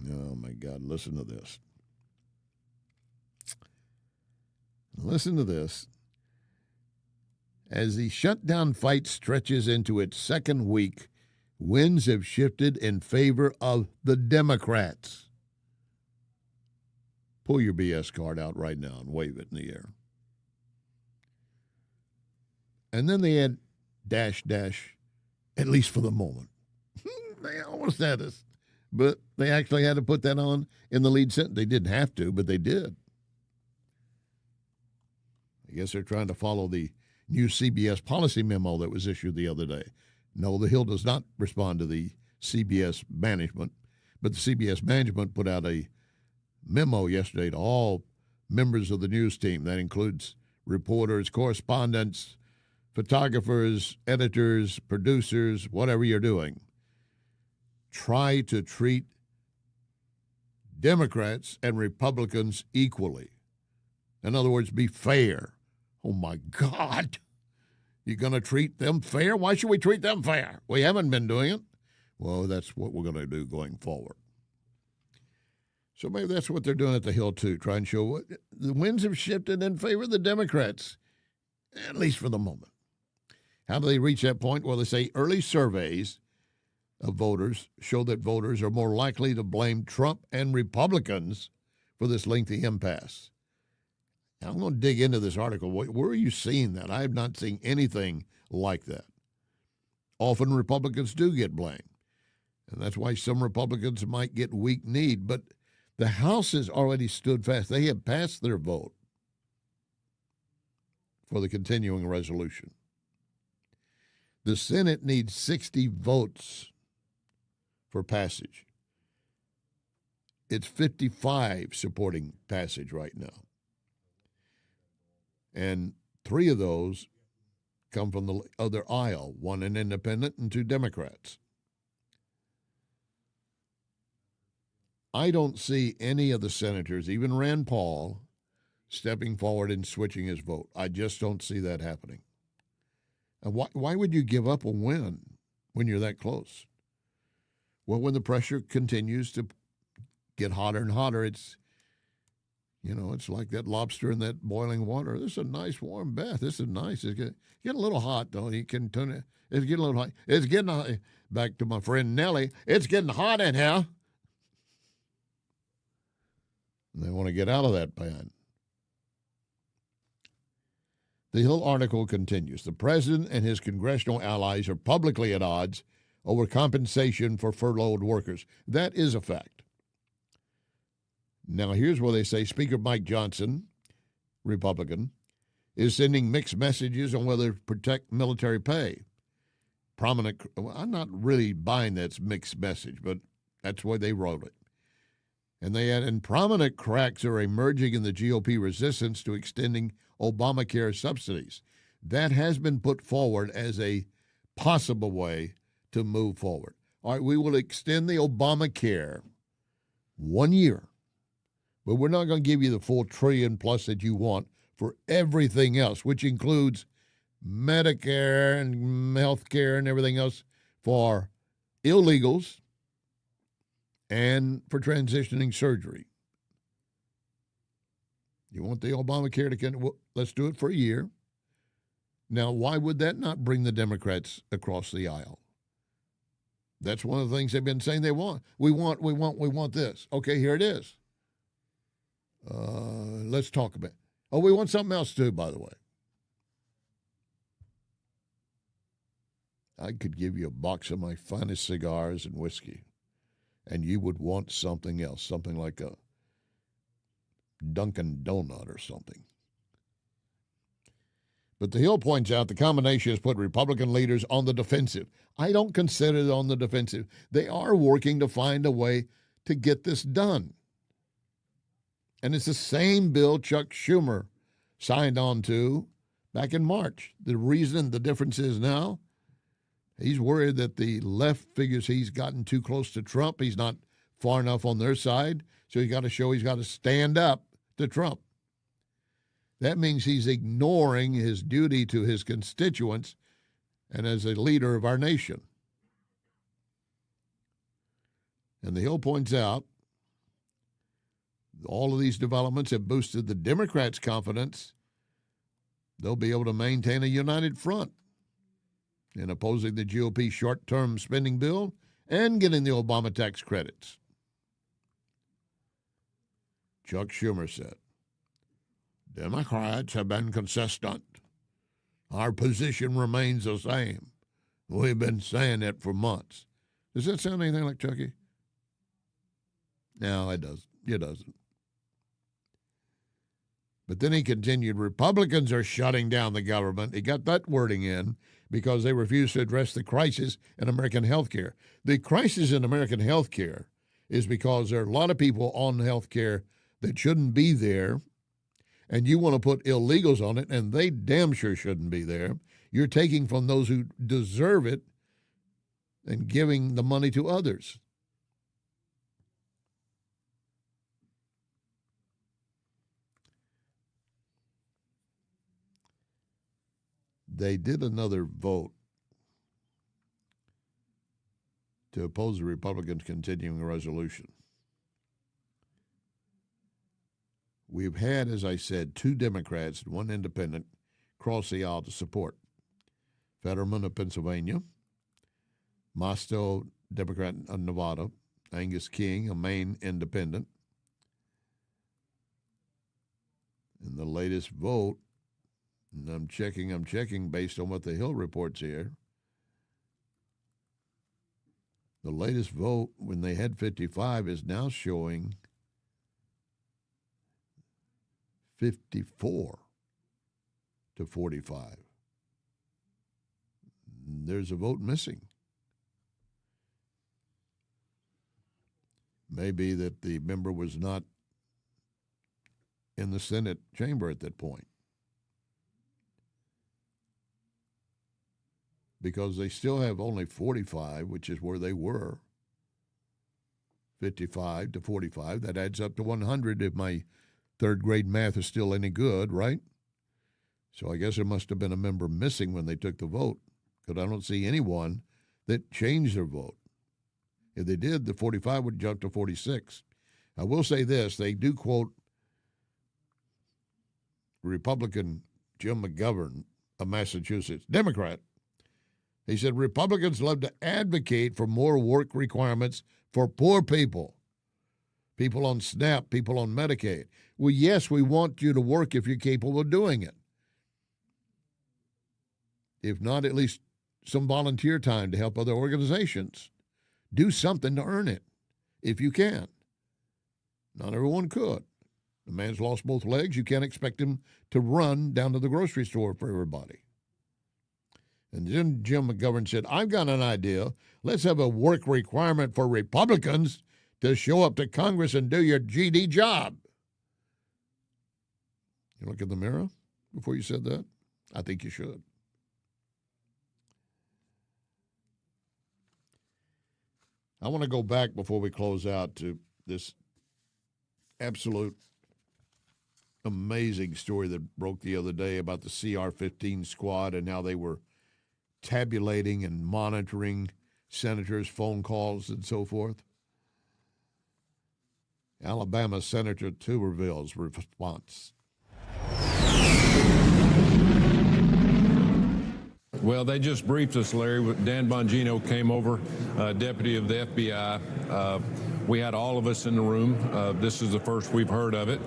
oh my God, listen to this. Listen to this. As the shutdown fight stretches into its second week, winds have shifted in favor of the Democrats. Pull your BS card out right now and wave it in the air. And then they add dash, at least for the moment. They almost had us. But they actually had to put that on in the lead sentence. They didn't have to, but they did. I guess they're trying to follow the new CBS policy memo that was issued the other day. No, the Hill does not respond to the CBS management, but the CBS management put out a memo yesterday to all members of the news team. That includes reporters, correspondents, photographers, editors, producers, whatever you're doing. Try to treat Democrats and Republicans equally. In other words, be fair. Oh, my God. You're going to treat them fair? Why should we treat them fair? We haven't been doing it. Well, that's what we're going to do going forward. So maybe that's what they're doing at the Hill, too, trying to show what the winds have shifted in favor of the Democrats, at least for the moment. How do they reach that point? Well, they say early surveys of voters show that voters are more likely to blame Trump and Republicans for this lengthy impasse. Now, I'm going to dig into this article. Where are you seeing that? I have not seen anything like that. Often Republicans do get blamed, and that's why some Republicans might get weak-kneed, but the House has already stood fast. They have passed their vote for the continuing resolution. The Senate needs 60 votes for passage. It's 55 supporting passage right now. And 3 of those come from the other aisle, 1 an independent and 2 Democrats. I don't see any of the senators, even Rand Paul, stepping forward and switching his vote. I just don't see that happening. And why would you give up a win when you're that close? Well, when the pressure continues to get hotter and hotter, it's like that lobster in that boiling water. This is a nice warm bath. This is nice. It's getting a little hot, though. You can turn it. It's getting a little hot. It's getting hot. Back to my friend Nellie. It's getting hot in here. And they want to get out of that pan. The Hill article continues. The president and his congressional allies are publicly at odds over compensation for furloughed workers. That is a fact. Now, here's where they say Speaker Mike Johnson, Republican, is sending mixed messages on whether to protect military pay. I'm not really buying that mixed message, but that's why they wrote it. And they add, and prominent cracks are emerging in the GOP resistance to extending Obamacare subsidies. That has been put forward as a possible way to move forward. All right, we will extend the Obamacare 1 year, but we're not going to give you the full $1 trillion plus that you want for everything else, which includes Medicare and health care and everything else for illegals and for transitioning surgery. You want the Obamacare to well, let's do it for a year. Now, why would that not bring the Democrats across the aisle? That's one of the things they've been saying they want. We want this. Okay, here it is. Let's talk about it. Oh, we want something else too, by the way. I could give you a box of my finest cigars and whiskey, and you would want something else, something like a Dunkin' Donut or something. But the Hill points out the combination has put Republican leaders on the defensive. I don't consider it on the defensive. They are working to find a way to get this done. And it's the same bill Chuck Schumer signed on to back in March. The reason the difference is now, he's worried that the left figures he's gotten too close to Trump. He's not far enough on their side, so he's got to show he's got to stand up to Trump. That means he's ignoring his duty to his constituents and as a leader of our nation. And the Hill points out all of these developments have boosted the Democrats' confidence they'll be able to maintain a united front in opposing the GOP short-term spending bill and getting the Obama tax credits. Chuck Schumer said, Democrats have been consistent. Our position remains the same. We've been saying it for months. Does that sound anything like Chucky? No, it doesn't. It doesn't. But then he continued, Republicans are shutting down the government. He got that wording in because they refuse to address the crisis in American health care. The crisis in American health care is because there are a lot of people on health care that shouldn't be there, and you want to put illegals on it, and they damn sure shouldn't be there. You're taking from those who deserve it and giving the money to others. They did another vote to oppose the Republicans' continuing resolution. We've had, as I said, 2 Democrats and 1 independent cross the aisle to support. Fetterman of Pennsylvania, Mosto, Democrat of Nevada, Angus King, a Maine independent. In the latest vote, and I'm checking based on what the Hill reports here. The latest vote, when they had 55, is now showing 54 to 45. There's a vote missing. Maybe that the member was not in the Senate chamber at that point, because they still have only 45, which is where they were. 55 to 45, that adds up to 100 if my third grade math is still any good, right? So I guess there must have been a member missing when they took the vote, because I don't see anyone that changed their vote. If they did, the 45 would jump to 46. I will say this, they do quote Republican Jim McGovern of Massachusetts, Democrat. He said, Republicans love to advocate for more work requirements for poor people, people on SNAP, people on Medicaid. Well, yes, we want you to work if you're capable of doing it. If not, at least some volunteer time to help other organizations. Do something to earn it, if you can. Not everyone could. The man's lost both legs. You can't expect him to run down to the grocery store for everybody. And then Jim McGovern said, I've got an idea. Let's have a work requirement for Republicans to show up to Congress and do your GD job. You look in the mirror before you said that? I think you should. I want to go back before we close out to this absolute amazing story that broke the other day about the CR-15 squad and how they were tabulating and monitoring senators' phone calls and so forth. Alabama Senator Tuberville's response. Well, they just briefed us, Larry. Dan Bongino came over, deputy of the FBI. We had all of us in the room. This is the first we've heard of it.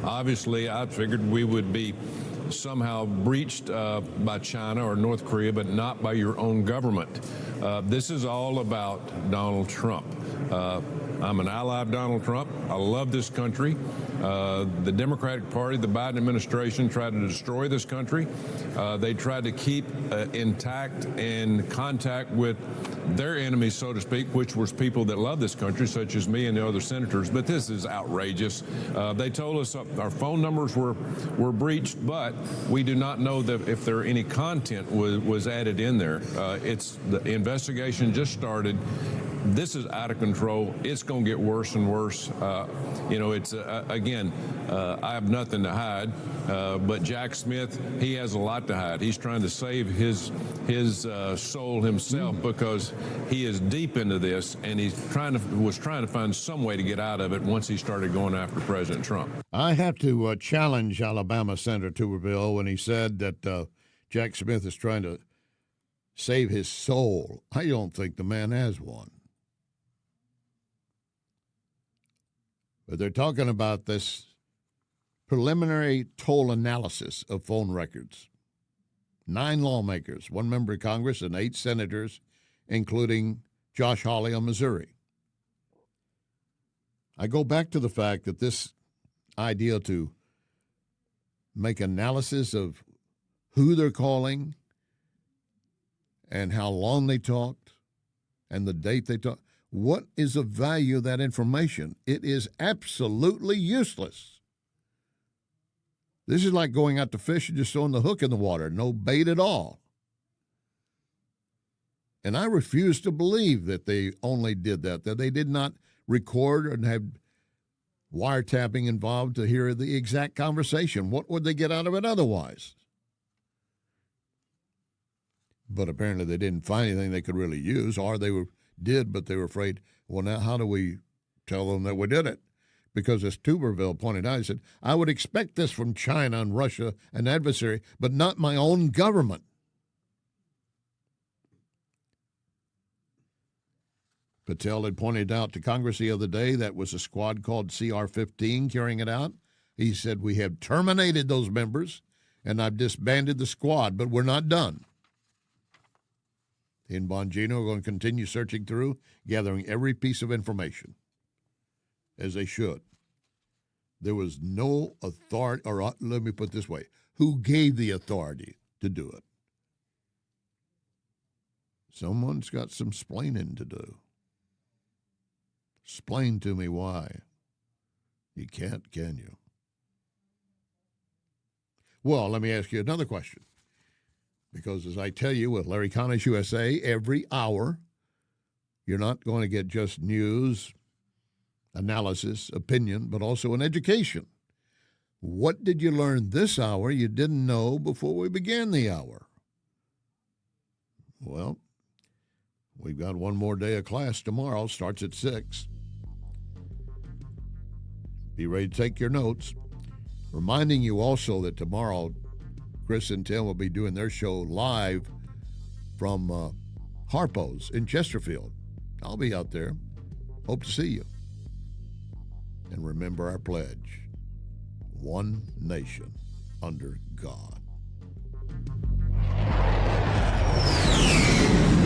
Obviously, I figured we would be somehow breached by China or North Korea, but not by your own government. This is all about Donald Trump. I'm an ally of Donald Trump. I love this country. The Democratic Party, the Biden administration tried to destroy this country. They tried to keep intact and contact with their enemies, so to speak, which was people that love this country, such as me and the other senators. But this is outrageous. They told us our phone numbers were breached, but we do not know that if there any content was added in there. The investigation just started. This is out of control. It's going to get worse and worse. It's again, I have nothing to hide, but Jack Smith, he has a lot to hide. He's trying to save his soul himself because he is deep into this, and he's was trying to find some way to get out of it once he started going after President Trump. I have to challenge Alabama Senator Tuberville when he said that Jack Smith is trying to save his soul. I don't think the man has one. But they're talking about this preliminary toll analysis of phone records. 9 lawmakers, 1 member of Congress, and 8 senators, including Josh Hawley of Missouri. I go back to the fact that this idea to make analysis of who they're calling and how long they talked and the date they talked. What is the value of that information? It is absolutely useless. This is like going out to fish and just throwing the hook in the water, no bait at all. And I refuse to believe that they only did that they did not record and have wiretapping involved to hear the exact conversation. What would they get out of it otherwise? But apparently they didn't find anything they could really use, or did, but they were afraid, well, now how do we tell them that we did it? Because as Tuberville pointed out, he said, I would expect this from China and Russia, an adversary, but not my own government. Patel had pointed out to Congress the other day that was a squad called CR-15 carrying it out. He said, we have terminated those members, and I've disbanded the squad, but we're not done. He and Bongino are going to continue searching through, gathering every piece of information, as they should. There was no authority, or let me put it this way, who gave the authority to do it? Someone's got some splaining to do. Explain to me why. You can't, can you? Well, let me ask you another question. Because as I tell you with Larry Connors USA, every hour, you're not going to get just news, analysis, opinion, but also an education. What did you learn this hour you didn't know before we began the hour? Well, we've got one more day of class tomorrow, starts at 6. Be ready to take your notes. Reminding you also that tomorrow, Chris and Tim will be doing their show live from Harpo's in Chesterfield. I'll be out there. Hope to see you. And remember our pledge, one nation under God.